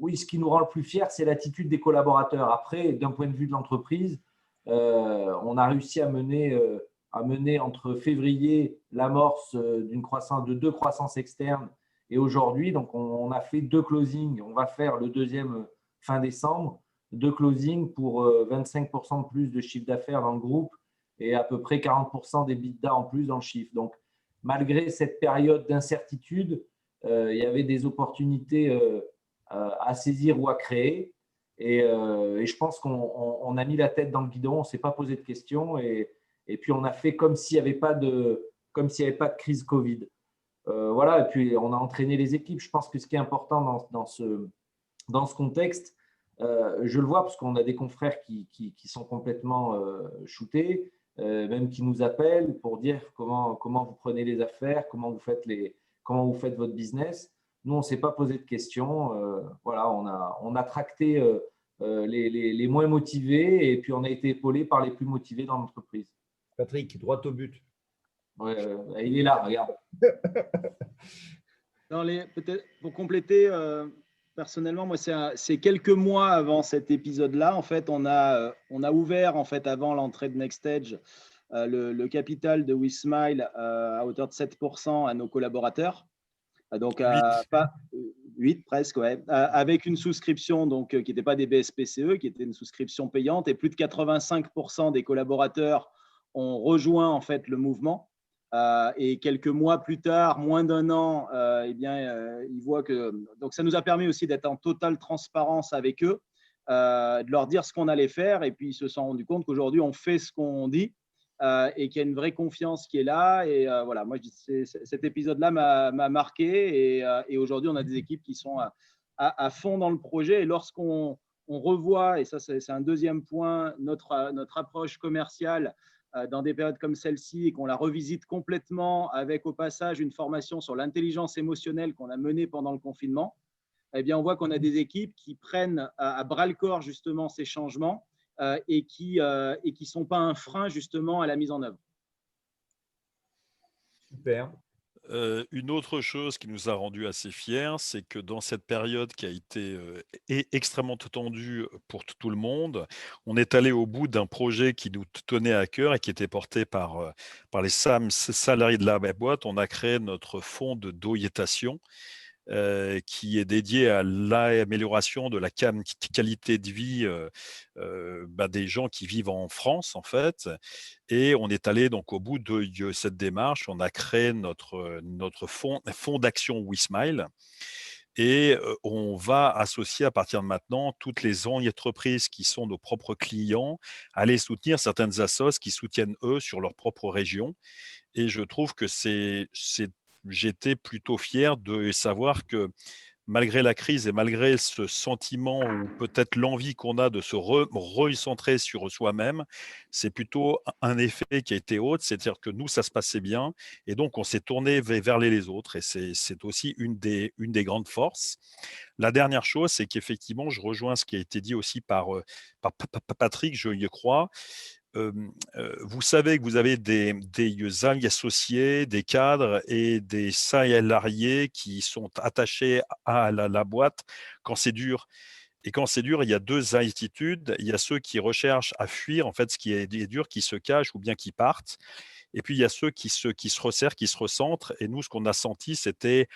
oui, ce qui nous rend le plus fiers, c'est l'attitude des collaborateurs. Après, d'un point de vue de l'entreprise, on a réussi à mener entre février l'amorce d'une croissance de 2 croissances externes et aujourd'hui, donc on a fait 2 closings. On va faire le deuxième fin décembre, 2 closings pour 25% de plus de chiffre d'affaires dans le groupe et à peu près 40% d'EBITDA en plus dans le chiffre. Donc, malgré cette période d'incertitude, il y avait des opportunités à saisir ou à créer. Et je pense qu'on a mis la tête dans le guidon, on ne s'est pas posé de questions et puis on a fait comme s'il n'y avait pas de crise Covid. Voilà, et puis on a entraîné les équipes. Je pense que ce qui est important dans ce contexte, je le vois parce qu'on a des confrères qui sont complètement shootés, même qui nous appellent pour dire comment vous prenez les affaires, comment vous faites votre business. Nous, on ne s'est pas posé de questions. Voilà, on a tracté les moins motivés et puis on a été épaulé par les plus motivés dans l'entreprise. Patrick, droit au but. Ouais, il est là, regarde. Peut-être pour compléter, personnellement, moi, c'est quelques mois avant cet épisode-là. En fait, on a ouvert, en fait, avant l'entrée de NextEdge, le capital de WeSmile à hauteur de 7% à nos collaborateurs. Donc, 8 presque, ouais. Avec une souscription donc, qui n'était pas des BSPCE, qui était une souscription payante. Et plus de 85% des collaborateurs ont rejoint en fait, le mouvement. Et quelques mois plus tard, moins d'un an, ils voient que… Donc, ça nous a permis aussi d'être en totale transparence avec eux, de leur dire ce qu'on allait faire. Et puis, ils se sont rendus compte qu'aujourd'hui, on fait ce qu'on dit. Et qu'il y a une vraie confiance qui est là. Et voilà, moi, cet épisode-là m'a marqué. Et aujourd'hui, on a des équipes qui sont à fond dans le projet. Et lorsqu'on revoit, et ça, c'est un deuxième point, notre approche commerciale dans des périodes comme celle-ci et qu'on la revisite complètement avec au passage une formation sur l'intelligence émotionnelle qu'on a menée pendant le confinement, eh bien, on voit qu'on a des équipes qui prennent à bras-le-corps justement ces changements et qui ne sont pas un frein justement à la mise en œuvre. Super. Une autre chose qui nous a rendus assez fiers, c'est que dans cette période qui a été extrêmement tendue pour tout le monde, on est allé au bout d'un projet qui nous tenait à cœur et qui était porté par les salariés de la boîte. On a créé notre fonds de doyétation qui est dédié à l'amélioration de la qualité de vie des gens qui vivent en France, en fait. Et on est allé donc au bout de cette démarche. On a créé notre fonds d'action WeSmile. Et on va associer à partir de maintenant toutes les entreprises qui sont nos propres clients à les soutenir, certaines assos qui soutiennent eux sur leur propre région. Et je trouve que j'étais plutôt fier de savoir que malgré la crise et malgré ce sentiment ou peut-être l'envie qu'on a de se recentrer sur soi-même, c'est plutôt un effet qui a été haute, c'est-à-dire que nous, ça se passait bien et donc on s'est tourné vers les autres et c'est aussi une des grandes forces. La dernière chose, c'est qu'effectivement, je rejoins ce qui a été dit aussi par Patrick, je y crois. Vous savez que vous avez des associés, des cadres et des salariés qui sont attachés à la boîte quand c'est dur. Et quand c'est dur, il y a deux attitudes. Il y a ceux qui recherchent à fuir en fait ce qui est dur, qui se cachent ou bien qui partent. Et puis il y a ceux qui se resserrent, qui se recentrent. Et nous, ce qu'on a senti, c'était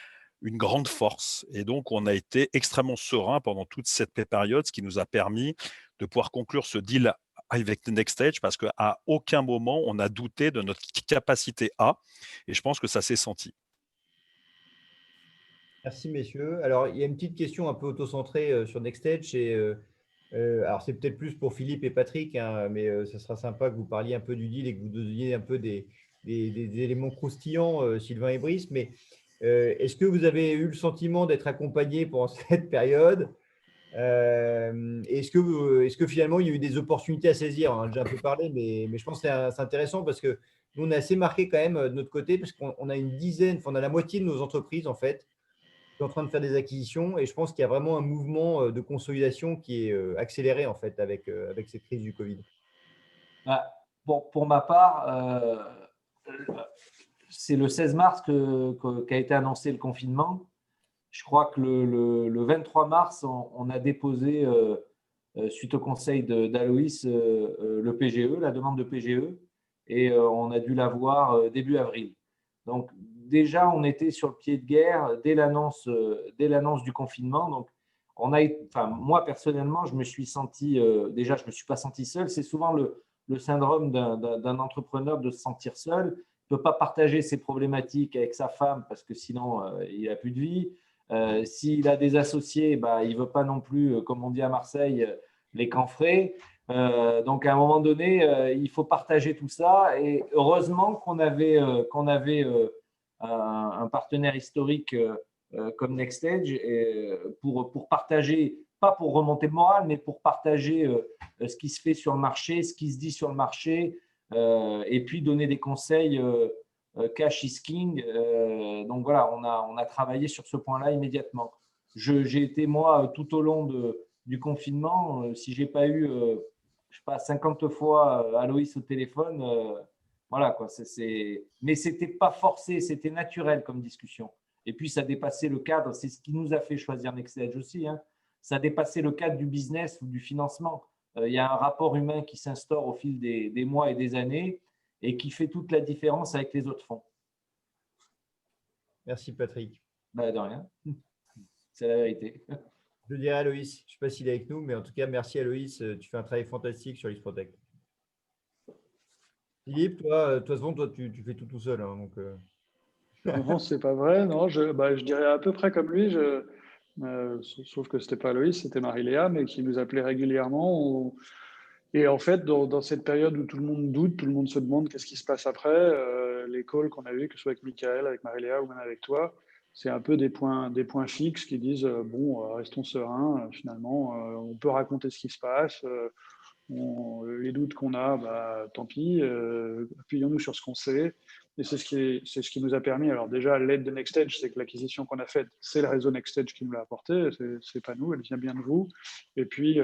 une grande force. Et donc, on a été extrêmement serein pendant toute cette période, ce qui nous a permis de pouvoir conclure ce deal avec NextEdge parce qu'à aucun moment, on a douté de notre capacité et je pense que ça s'est senti. Merci, messieurs. Alors, il y a une petite question un peu auto-centrée sur NextEdge. Alors, c'est peut-être plus pour Philippe et Patrick, hein, mais ça sera sympa que vous parliez un peu du deal et que vous donniez un peu des éléments croustillants, Sylvain et Brice. Mais est-ce que vous avez eu le sentiment d'être accompagné pendant cette période? Est-ce que finalement, il y a eu des opportunités à saisir? On en a déjà un peu parlé, mais je pense que c'est intéressant parce que nous, on est assez marqué quand même de notre côté parce qu'on a on a la moitié de nos entreprises, en fait, en train de faire des acquisitions et je pense qu'il y a vraiment un mouvement de consolidation qui est accéléré en fait avec cette crise du Covid. Pour ma part, c'est le 16 mars qu'a été annoncé le confinement Je crois que le 23 mars, on a déposé, suite au conseil d'Aloïs, le PGE, la demande de PGE, et on a dû l'avoir début avril. Donc déjà, on était sur le pied de guerre dès l'annonce du confinement. Donc moi personnellement, je me suis senti, déjà, je me suis pas senti seul. C'est souvent le syndrome d'un entrepreneur de se sentir seul. Il ne peut pas partager ses problématiques avec sa femme parce que sinon, il n'a plus de vie. S'il a des associés, bah, il ne veut pas non plus, comme on dit à Marseille, les cancrer. Donc, à un moment donné, il faut partager tout ça. Et heureusement qu'on avait un partenaire historique comme NextEdge pour partager, pas pour remonter le moral, mais pour partager ce qui se fait sur le marché, ce qui se dit sur le marché, et puis donner des conseils. Cash is king. Donc voilà, on a travaillé sur ce point-là immédiatement. J'ai été, moi, tout au long du confinement, si je n'ai pas eu, je sais pas, 50 fois Aloïs au téléphone, voilà quoi. Mais ce n'était pas forcé, c'était naturel comme discussion. Et puis, ça dépassait le cadre, c'est ce qui nous a fait choisir NextEdge aussi, hein. Ça dépassait le cadre du business ou du financement. Il y a un rapport humain qui s'instaure au fil des mois et des années et qui fait toute la différence avec les autres fonds. Merci Patrick. Ben, de rien. C'est la vérité. Je dirais à Loïs, je ne sais pas s'il est avec nous, mais en tout cas, merci à Loïs. Tu fais un travail fantastique sur X-Protect. Philippe, toi, tu fais tout seul. Hein, donc, Non, c'est pas vrai. Non, je dirais à peu près comme lui. Sauf que c'était pas Loïs, c'était Marie-Léa, mais qui nous appelait régulièrement. Et en fait, dans cette période où tout le monde doute, tout le monde se demande qu'est-ce qui se passe après, les calls qu'on a eu, que ce soit avec Michael, avec Marie-Léa ou même avec toi, c'est un peu des points fixes qui disent bon, restons sereins, finalement, on peut raconter ce qui se passe, les doutes qu'on a, bah, tant pis, appuyons-nous sur ce qu'on sait. Et c'est ce qui nous a permis, alors déjà, l'aide de NextEdge, c'est que l'acquisition qu'on a faite, c'est le réseau NextEdge qui nous l'a apporté, c'est pas nous, elle vient bien de vous. Et puis,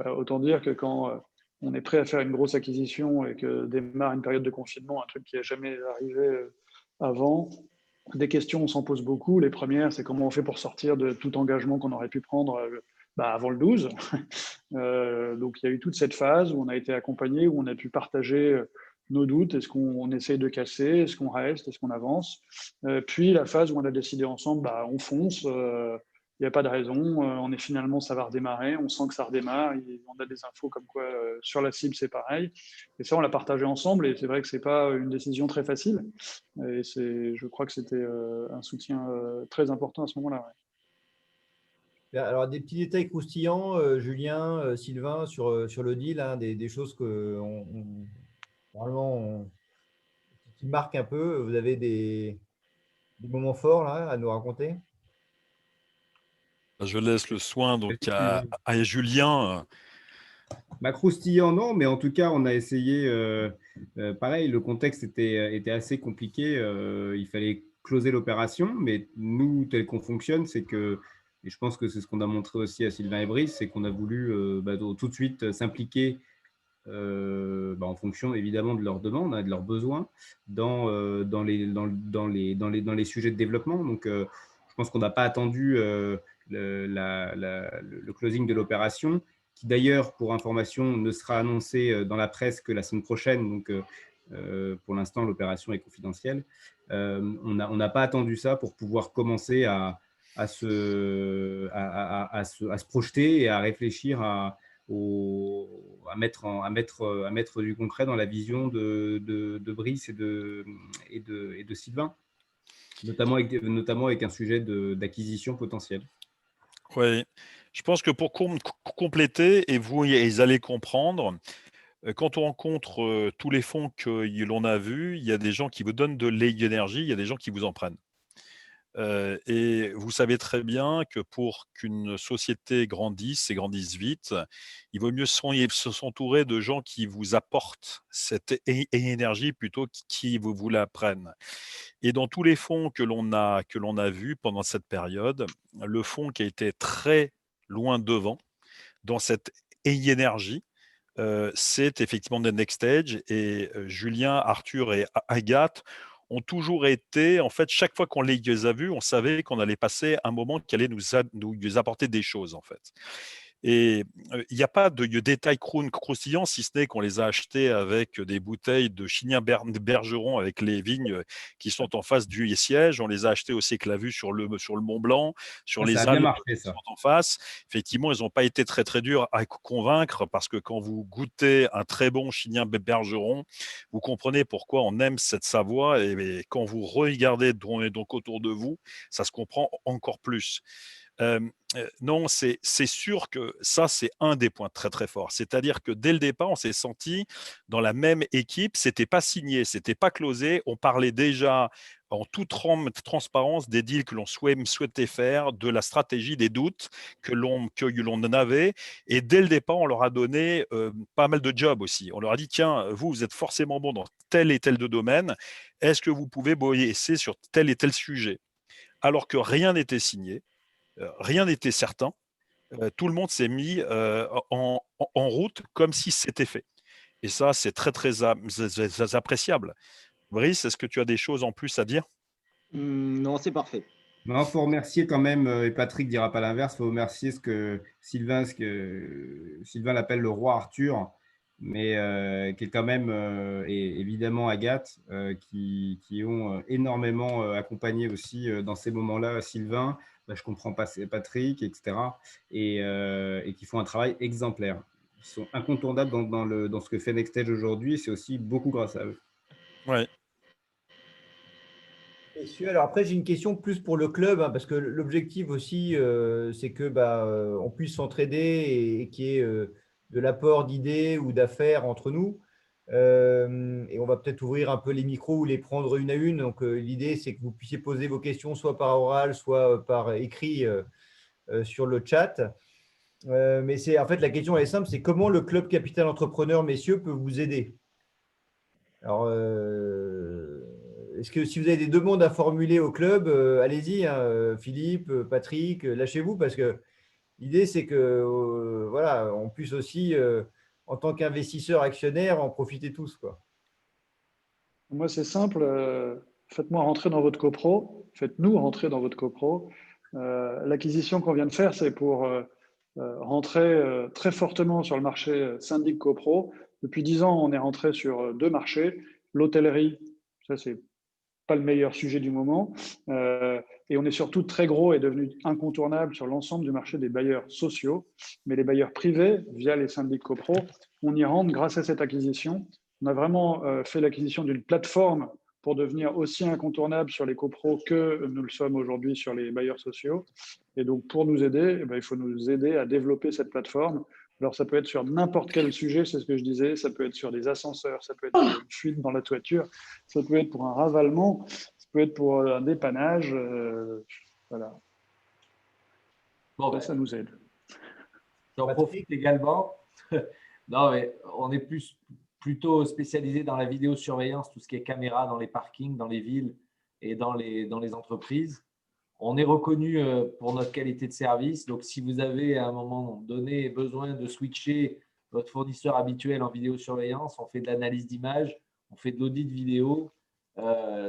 autant dire que quand on est prêt à faire une grosse acquisition et que démarre une période de confinement, un truc qui n'est jamais arrivé avant, des questions, on s'en pose beaucoup. Les premières, c'est comment on fait pour sortir de tout engagement qu'on aurait pu prendre avant le 12. Donc, il y a eu toute cette phase où on a été accompagné, où on a pu partager nos doutes. Est-ce qu'on essaye de casser? Est-ce qu'on reste? Est-ce qu'on avance? Puis la phase où on a décidé ensemble, on fonce. Il n'y a pas de raison. On est finalement, ça va redémarrer. On sent que ça redémarre. On a des infos comme quoi sur la cible, c'est pareil. Et ça, on l'a partagé ensemble. Et c'est vrai que ce n'est pas une décision très facile. Et je crois que c'était un soutien très important à ce moment-là. Ouais. Alors, des petits détails croustillants, Julien, Sylvain, sur le deal, hein, des choses qui marquent un peu. Vous avez des moments forts là, à nous raconter? Je laisse le soin donc à Julien. Croustillant, non, mais en tout cas, on a essayé, pareil, le contexte était assez compliqué, il fallait closer l'opération, mais nous, tel qu'on fonctionne, c'est que, et je pense que c'est ce qu'on a montré aussi à Sylvain et Brice, c'est qu'on a voulu tout de suite s'impliquer en fonction évidemment de leurs demandes, de leurs besoins, dans les sujets de développement. Donc, je pense qu'on n'a pas attendu le closing de l'opération, qui d'ailleurs, pour information, ne sera annoncé dans la presse que la semaine prochaine. Donc, pour l'instant, l'opération est confidentielle. On n'a pas attendu ça pour pouvoir commencer à se projeter et à réfléchir à mettre du concret dans la vision de Brice et de Sylvain, notamment avec un sujet d'acquisition potentielle. Oui, je pense que pour compléter, et vous allez comprendre, quand on rencontre tous les fonds que l'on a vus, il y a des gens qui vous donnent de l'énergie, il y a des gens qui vous en prennent. Et vous savez très bien que pour qu'une société grandisse et grandisse vite, il vaut mieux s'entourer de gens qui vous apportent cette énergie plutôt qui vous la prennent. Et dans tous les fonds que l'on a vus pendant cette période, le fonds qui a été très loin devant dans cette énergie, c'est effectivement NextEdge. Et Julien, Arthur et Agathe ont toujours été, en fait, chaque fois qu'on les a vus, on savait qu'on allait passer un moment qui allait nous apporter des choses, en fait. Et il n'y a pas de détails croustillants, si ce n'est qu'on les a achetés avec des bouteilles de Chignin Bergeron avec les vignes qui sont en face du siège. On les a achetés aussi avec la vue sur le Mont Blanc, sur Ça a les bien Alpes marché, qui sont ça. en face. Effectivement, ils n'ont pas été très, très durs à convaincre parce que quand vous goûtez un très bon Chignin Bergeron, vous comprenez pourquoi on aime cette Savoie. Et quand vous regardez donc autour de vous, ça se comprend encore plus. Euh, non, c'est sûr que ça, c'est un des points très très forts. C'est-à-dire que dès le départ, on s'est senti dans la même équipe. C'était pas signé, c'était pas closé. On parlait déjà en toute transparence des deals que l'on souhaitait faire, de la stratégie, des doutes que l'on en avait. Et dès le départ, on leur a donné pas mal de jobs aussi. On leur a dit, tiens, vous êtes forcément bon dans tel et tel de domaine. Est-ce que vous pouvez bosser sur tel et tel sujet? Alors que rien n'était signé. Rien n'était certain. Tout le monde s'est mis en route comme si c'était fait. Et ça, c'est très, très appréciable. Brice, est-ce que tu as des choses en plus à dire? Non, c'est parfait. Il faut remercier quand même, et Patrick ne dira pas l'inverse, il faut remercier ce que Sylvain l'appelle le roi Arthur, mais qui est quand même, et évidemment Agathe, qui ont énormément accompagné aussi dans ces moments-là Sylvain, je comprends pas Patrick, etc., et qui font un travail exemplaire. Ils sont incontournables dans ce que fait Nextage aujourd'hui, et c'est aussi beaucoup grâce à eux. Ouais. Messieurs, alors après, j'ai une question plus pour le club, hein, parce que l'objectif aussi, c'est que on puisse s'entraider et qu'il y ait de l'apport d'idées ou d'affaires entre nous. Et on va peut-être ouvrir un peu les micros ou les prendre une à une. Donc, l'idée, c'est que vous puissiez poser vos questions soit par oral, soit par écrit sur le chat. Mais en fait, la question elle est simple, c'est comment le club Capital Entrepreneur, messieurs, peut vous aider? Alors, est-ce que si vous avez des demandes à formuler au club, allez-y, hein, Philippe, Patrick, lâchez-vous, parce que l'idée, c'est que voilà, on puisse aussi, en tant qu'investisseur actionnaire, en profiter tous, quoi. Moi, c'est simple. Faites-moi rentrer dans votre copro. Faites-nous rentrer dans votre copro. L'acquisition qu'on vient de faire, c'est pour rentrer très fortement sur le marché syndic copro. Depuis 10 ans, on est rentré sur deux marchés. L'hôtellerie, ça, c'est pas le meilleur sujet du moment. Et on est surtout très gros et devenu incontournable sur l'ensemble du marché des bailleurs sociaux. Mais les bailleurs privés, via les syndics copro, on y rentre grâce à cette acquisition. On a vraiment fait l'acquisition d'une plateforme pour devenir aussi incontournable sur les copros que nous le sommes aujourd'hui sur les bailleurs sociaux. Et donc, pour nous aider, il faut nous aider à développer cette plateforme. Alors, ça peut être sur n'importe quel sujet, c'est ce que je disais, ça peut être sur des ascenseurs, ça peut être sur une fuite dans la toiture, ça peut être pour un ravalement, ça peut être pour un dépannage. Voilà. Bon, ça nous aide. J'en profite également. Non, mais on est plutôt spécialisé dans la vidéosurveillance, tout ce qui est caméra dans les parkings, dans les villes et dans les entreprises. On est reconnu pour notre qualité de service. Donc, si vous avez à un moment donné besoin de switcher votre fournisseur habituel en vidéosurveillance, on fait de l'analyse d'image, on fait de l'audit vidéo.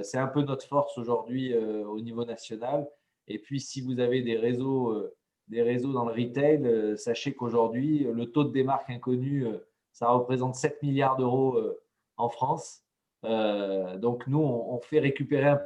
C'est un peu notre force aujourd'hui au niveau national. Et puis, si vous avez des réseaux dans le retail, sachez qu'aujourd'hui, le taux de démarque inconnu, ça représente 7 milliards d'euros en France. Donc, nous, on fait récupérer un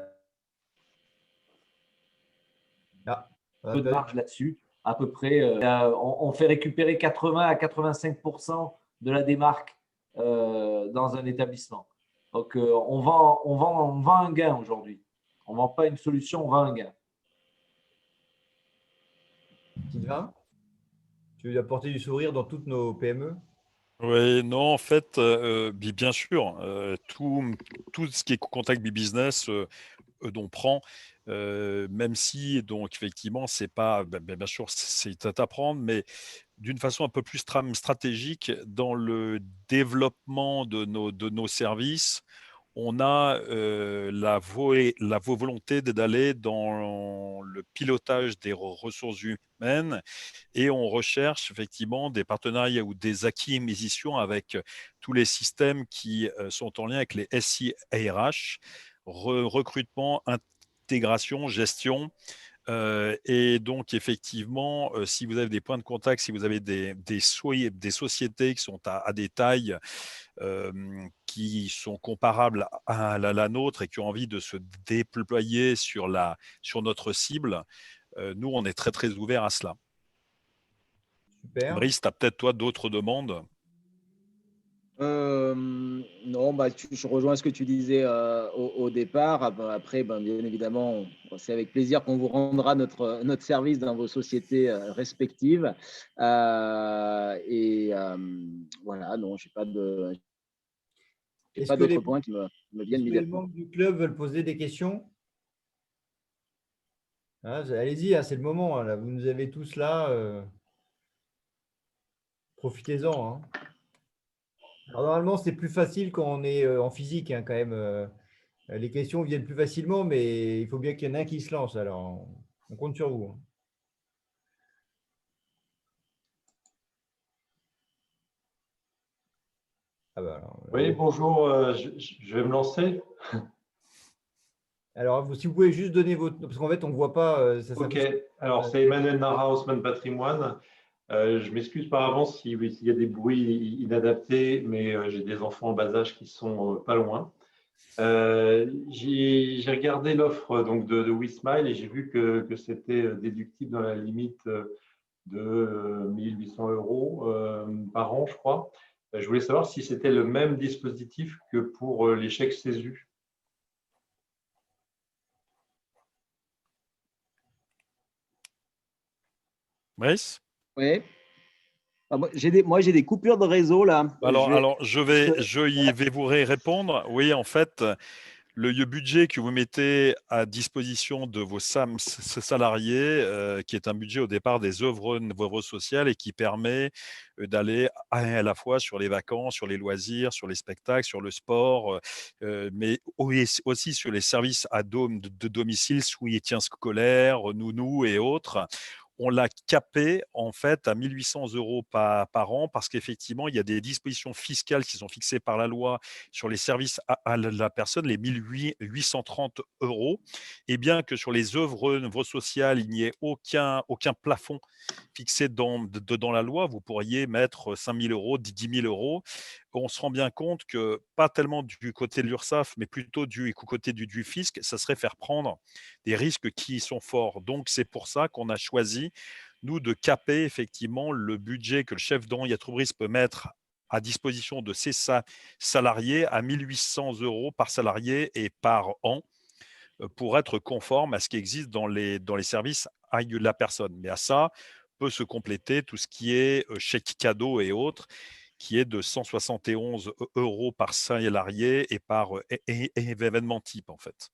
peu de marge là-dessus. À peu près, on fait récupérer 80 à 85% de la démarque dans un établissement. Donc, on vend un gain aujourd'hui. On ne vend pas une solution, on vend un gain. Sylvain, tu veux apporter du sourire dans toutes nos PME? Oui, non, en fait, bien sûr, tout ce qui est contact business, on prend, même si, donc, effectivement, c'est pas, bien sûr, c'est à t'apprendre, mais d'une façon un peu plus stratégique dans le développement de nos services. On a la volonté d'aller dans le pilotage des ressources humaines et on recherche effectivement des partenariats ou des acquisitions avec tous les systèmes qui sont en lien avec les SIRH. recrutement, intégration, gestion. Et donc, effectivement, si vous avez des points de contact, si vous avez des sociétés qui sont à des tailles qui sont comparables à la nôtre et qui ont envie de se déployer sur notre cible, nous, on est très, très ouverts à cela. Super. Brice, tu as peut-être, toi, d'autres demandes? Non, je rejoins ce que tu disais au départ. Après, bien évidemment, c'est avec plaisir qu'on vous rendra notre service dans vos sociétés respectives. Voilà, non, je n'ai pas d'autres points qui me viennent Est-ce que les immédiatement. membres du club veulent poser des questions? Allez-y, c'est le moment. Là. Vous nous avez tous là. Profitez-en. Alors, normalement, c'est plus facile quand on est en physique, quand même. Les questions viennent plus facilement, mais il faut bien qu'il y en ait un qui se lance. Alors, on compte sur vous. Oui, bonjour, je vais me lancer. Alors, si vous pouvez juste donner votre... Parce qu'en fait, on ne voit pas. Ok, alors c'est Emmanuel Nara, Haussmann Patrimoine. Je m'excuse par avance s'il y a des bruits inadaptés, mais j'ai des enfants en bas âge qui sont pas loin. J'ai regardé l'offre donc de WeSmile et j'ai vu que c'était déductible dans la limite de 1 800 € par an, je crois. Je voulais savoir si c'était le même dispositif que pour les chèques CESU. Brice? Oui. Moi, j'ai des coupures de réseau là. Alors, je vais vous répondre. Oui, en fait, le budget que vous mettez à disposition de vos salariés, qui est un budget au départ des œuvres sociales et qui permet d'aller à la fois sur les vacances, sur les loisirs, sur les spectacles, sur le sport, mais aussi sur les services de domicile, soutien scolaire, nounou et autres. On l'a capé en fait à 1 800 € par an parce qu'effectivement, il y a des dispositions fiscales qui sont fixées par la loi sur les services à la personne, les 1 830 €. Et bien que sur les œuvres sociales, il n'y ait aucun plafond fixé dans la loi, vous pourriez mettre 5 000 €, 10 000 €. On se rend bien compte que pas tellement du côté de l'URSSAF, mais plutôt du côté du fisc, ça serait faire prendre des risques qui sont forts. Donc, c'est pour ça qu'on a choisi, nous, de caper effectivement le budget que le chef d'entreprise peut mettre à disposition de ses salariés à 1 800 € par salarié et par an pour être conforme à ce qui existe dans les services à la personne. Mais à ça peut se compléter tout ce qui est chèque cadeau et autres, qui est de 171 € par salarié et par événement type, en fait.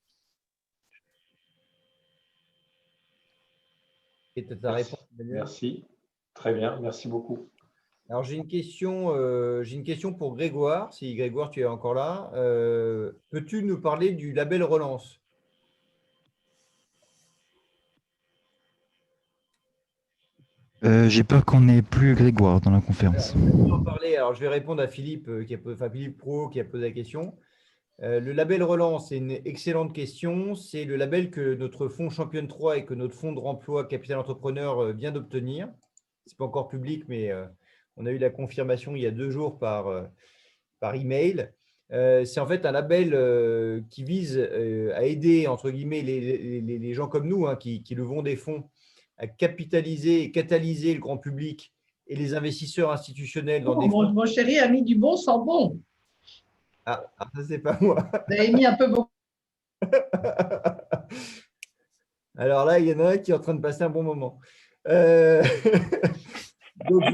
Merci. Très bien, merci beaucoup. Alors, j'ai une question pour Grégoire. Si Grégoire, tu es encore là, peux-tu nous parler du label Relance? J'ai peur qu'on n'ait plus Grégoire dans la conférence. Alors, je vais répondre à Philippe, Philippe Pro, qui a posé la question. Le label Relance, c'est une excellente question. C'est le label que notre fonds Championne 3 et que notre fonds de remploi Capital Entrepreneur vient d'obtenir. Ce n'est pas encore public, mais on a eu la confirmation il y a 2 jours par email. C'est en fait un label qui vise à aider, entre guillemets, les gens comme nous qui levons des fonds à capitaliser et catalyser le grand public et les investisseurs institutionnels dans des fonds. Mon chéri a mis du bon sans bon. Ah, ça, c'est pas moi. Vous avez mis un peu beaucoup. Alors là, il y en a un qui est en train de passer un bon moment. Donc,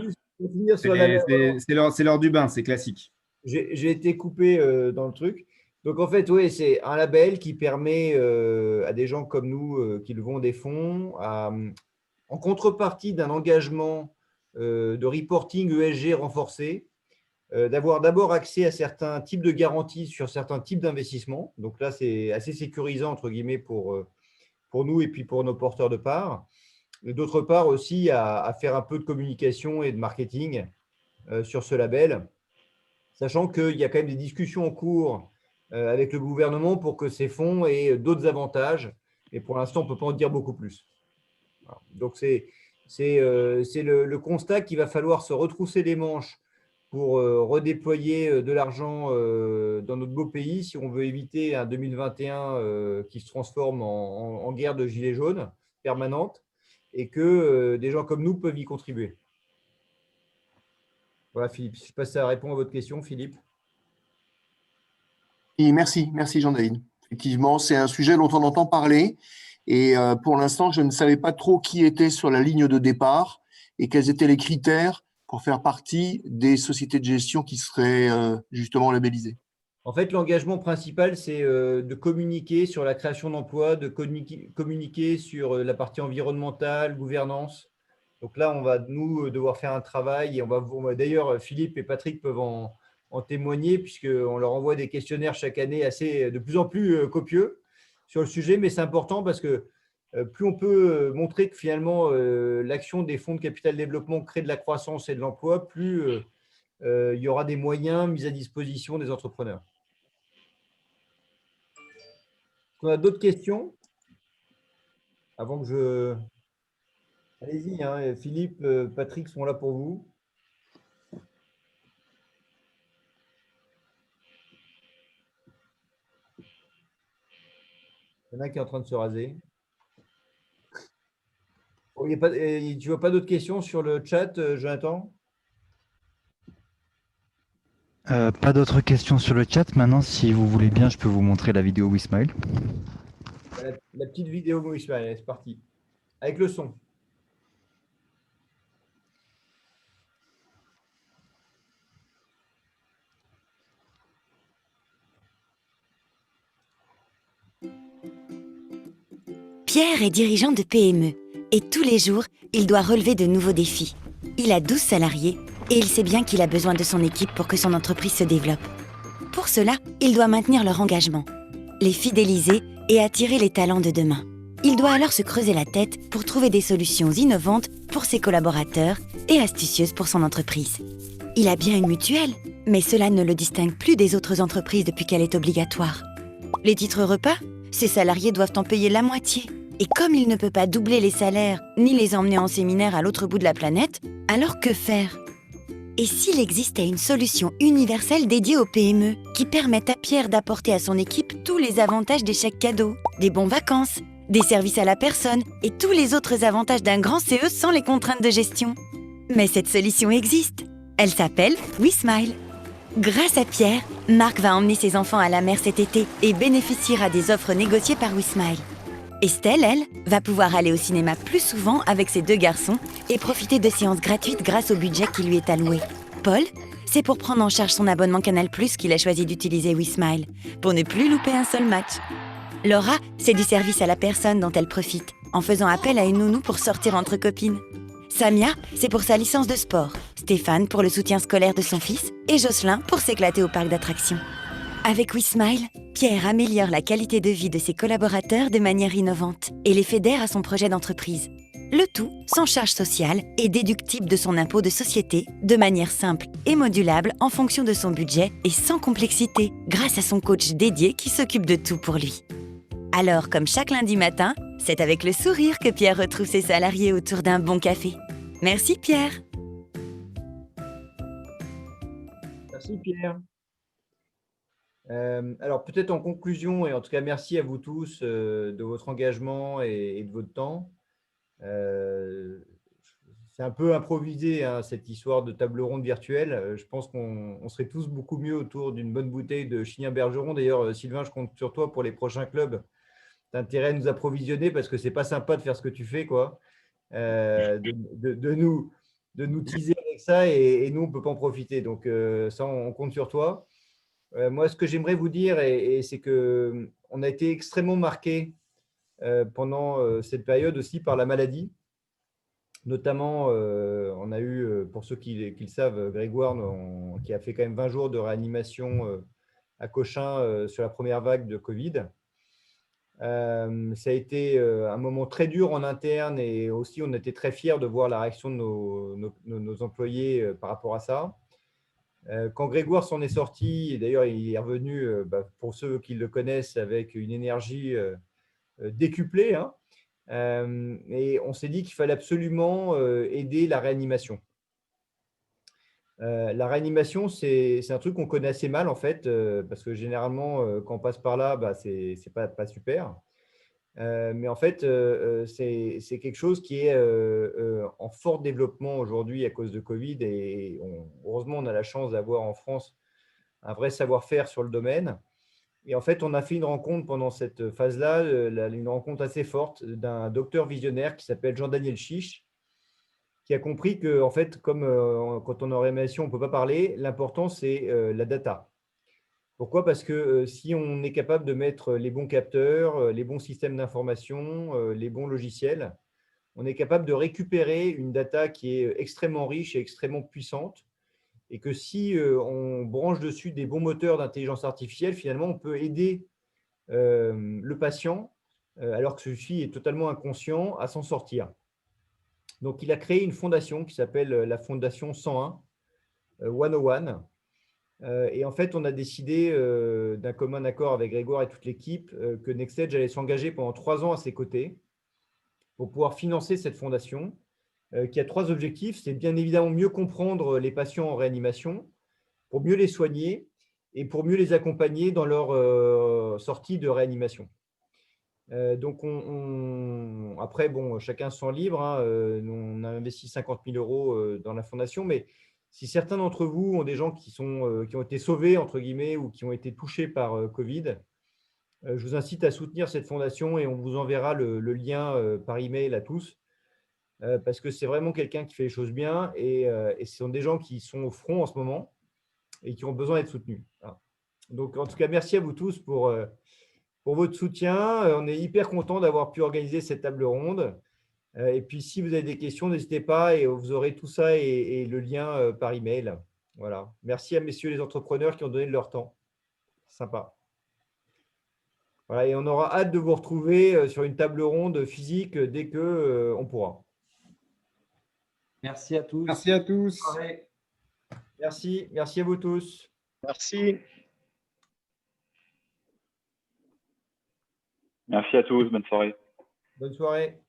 juste pour finir sur c'est l'heure du bain, c'est classique. J'ai été coupé dans le truc. Donc, en fait, oui, c'est un label qui permet à des gens comme nous qui levons des fonds, en contrepartie d'un engagement de reporting ESG renforcé, d'avoir d'abord accès à certains types de garanties sur certains types d'investissements. Donc là, c'est assez sécurisant, entre guillemets, pour nous et puis pour nos porteurs de parts. Et d'autre part aussi, à faire un peu de communication et de marketing sur ce label, sachant qu'il y a quand même des discussions en cours avec le gouvernement pour que ces fonds aient d'autres avantages. Et pour l'instant, on ne peut pas en dire beaucoup plus. Voilà. Donc, c'est le constat qu'il va falloir se retrousser les manches pour redéployer de l'argent dans notre beau pays si on veut éviter un 2021 qui se transforme en guerre de gilets jaunes permanente et que des gens comme nous peuvent y contribuer. Voilà, Philippe. Je ne sais pas si ça répond à votre question, Philippe. Et merci Jean-David. Effectivement, c'est un sujet dont on entend parler et pour l'instant, je ne savais pas trop qui était sur la ligne de départ et quels étaient les critères pour faire partie des sociétés de gestion qui seraient justement labellisées. En fait, l'engagement principal, c'est de communiquer sur la création d'emplois, de communiquer sur la partie environnementale, gouvernance. Donc là, on va, nous, devoir faire un travail. Et d'ailleurs, Philippe et Patrick peuvent en témoigner, puisqu'on leur envoie des questionnaires chaque année de plus en plus copieux sur le sujet. Mais c'est important parce que plus on peut montrer que finalement, l'action des fonds de capital développement crée de la croissance et de l'emploi, plus il y aura des moyens mis à disposition des entrepreneurs. On a d'autres questions avant que je… Allez-y, hein, Philippe, Patrick sont là pour vous. Il y en a qui est en train de se raser. Oh, tu ne vois pas d'autres questions sur le chat, Jonathan? Pas d'autres questions sur le chat. Maintenant, si vous voulez bien, je peux vous montrer la vidéo WeSmile. La petite vidéo WeSmile, c'est parti. Avec le son. Pierre est dirigeant de PME et tous les jours, il doit relever de nouveaux défis. Il a 12 salariés et il sait bien qu'il a besoin de son équipe pour que son entreprise se développe. Pour cela, il doit maintenir leur engagement, les fidéliser et attirer les talents de demain. Il doit alors se creuser la tête pour trouver des solutions innovantes pour ses collaborateurs et astucieuses pour son entreprise. Il a bien une mutuelle, mais cela ne le distingue plus des autres entreprises depuis qu'elle est obligatoire. Les titres repas, ses salariés doivent en payer la moitié. Et comme il ne peut pas doubler les salaires ni les emmener en séminaire à l'autre bout de la planète, alors que faire? Et s'il existait une solution universelle dédiée aux PME qui permette à Pierre d'apporter à son équipe tous les avantages des chèques cadeaux, des bons vacances, des services à la personne et tous les autres avantages d'un grand CE sans les contraintes de gestion? Mais cette solution existe. Elle s'appelle WeSmile. Grâce à Pierre, Marc va emmener ses enfants à la mer cet été et bénéficiera des offres négociées par WeSmile. Estelle, elle, va pouvoir aller au cinéma plus souvent avec ses 2 garçons et profiter de séances gratuites grâce au budget qui lui est alloué. Paul, c'est pour prendre en charge son abonnement Canal+, qu'il a choisi d'utiliser WeSmile, pour ne plus louper un seul match. Laura, c'est du service à la personne dont elle profite, en faisant appel à une nounou pour sortir entre copines. Samia, c'est pour sa licence de sport, Stéphane pour le soutien scolaire de son fils et Jocelyn pour s'éclater au parc d'attractions. Avec WeSmile, Pierre améliore la qualité de vie de ses collaborateurs de manière innovante et les fédère à son projet d'entreprise. Le tout sans charge sociale et déductible de son impôt de société de manière simple et modulable en fonction de son budget et sans complexité grâce à son coach dédié qui s'occupe de tout pour lui. Alors, comme chaque lundi matin, c'est avec le sourire que Pierre retrouve ses salariés autour d'un bon café. Merci Pierre. Merci Pierre. Alors peut-être en conclusion, et en tout cas merci à vous tous de votre engagement et de votre temps. C'est un peu improvisé hein, cette histoire de table ronde virtuelle. Je pense qu'on serait tous beaucoup mieux autour d'une bonne bouteille de Chignin Bergeron. D'ailleurs, Sylvain, je compte sur toi pour les prochains clubs. Tu as intérêt à nous approvisionner parce que c'est pas sympa de faire ce que tu fais, quoi. De nous teaser avec ça et nous, on ne peut pas en profiter. Donc ça, on compte sur toi. Moi, ce que j'aimerais vous dire, c'est qu'on a été extrêmement marqué pendant cette période aussi par la maladie. Notamment, on a eu, pour ceux qui le savent, Grégoire, qui a fait quand même 20 jours de réanimation à Cochin sur la première vague de Covid. Ça a été un moment très dur en interne et aussi on était très fiers de voir la réaction de nos employés par rapport à ça. Quand Grégoire s'en est sorti, et d'ailleurs il est revenu, pour ceux qui le connaissent, avec une énergie décuplée, hein, et on s'est dit qu'il fallait absolument aider la réanimation. La réanimation, c'est un truc qu'on connaît assez mal en fait, parce que généralement, quand on passe par là, c'est pas super. Mais en fait, c'est quelque chose qui est en fort développement aujourd'hui à cause de Covid. Et heureusement, on a la chance d'avoir en France un vrai savoir-faire sur le domaine. Et en fait, on a fait une rencontre pendant cette phase-là, une rencontre assez forte d'un docteur visionnaire qui s'appelle Jean-Daniel Chiche, qui a compris que, en fait, comme quand on est en réanimation, on ne peut pas parler, l'important, c'est la data. Pourquoi? Parce que si on est capable de mettre les bons capteurs, les bons systèmes d'information, les bons logiciels, on est capable de récupérer une data qui est extrêmement riche et extrêmement puissante. Et que si on branche dessus des bons moteurs d'intelligence artificielle, finalement, on peut aider le patient, alors que celui-ci est totalement inconscient, à s'en sortir. Donc, il a créé une fondation qui s'appelle la Fondation 101, 101. Et en fait, on a décidé d'un commun accord avec Grégoire et toute l'équipe que NextEdge allait s'engager pendant 3 ans à ses côtés pour pouvoir financer cette fondation qui a 3 objectifs. C'est bien évidemment mieux comprendre les patients en réanimation, pour mieux les soigner et pour mieux les accompagner dans leur sortie de réanimation. Donc, après, bon, chacun son livre, hein, on a investi 50 000 € dans la fondation, mais si certains d'entre vous ont des gens qui ont été sauvés, entre guillemets, ou qui ont été touchés par Covid, je vous incite à soutenir cette fondation et on vous enverra le lien par email à tous, parce que c'est vraiment quelqu'un qui fait les choses bien et ce sont des gens qui sont au front en ce moment et qui ont besoin d'être soutenus. Voilà. Donc, en tout cas, merci à vous tous pour votre soutien. On est hyper content d'avoir pu organiser cette table ronde. Et puis, si vous avez des questions, n'hésitez pas et vous aurez tout ça et le lien par email. Voilà. Merci à messieurs les entrepreneurs qui ont donné de leur temps. Sympa. Voilà, et on aura hâte de vous retrouver sur une table ronde physique dès que on pourra. Merci à tous. Merci à tous. Merci. Merci à vous tous. Merci. Merci à tous. Bonne soirée. Bonne soirée.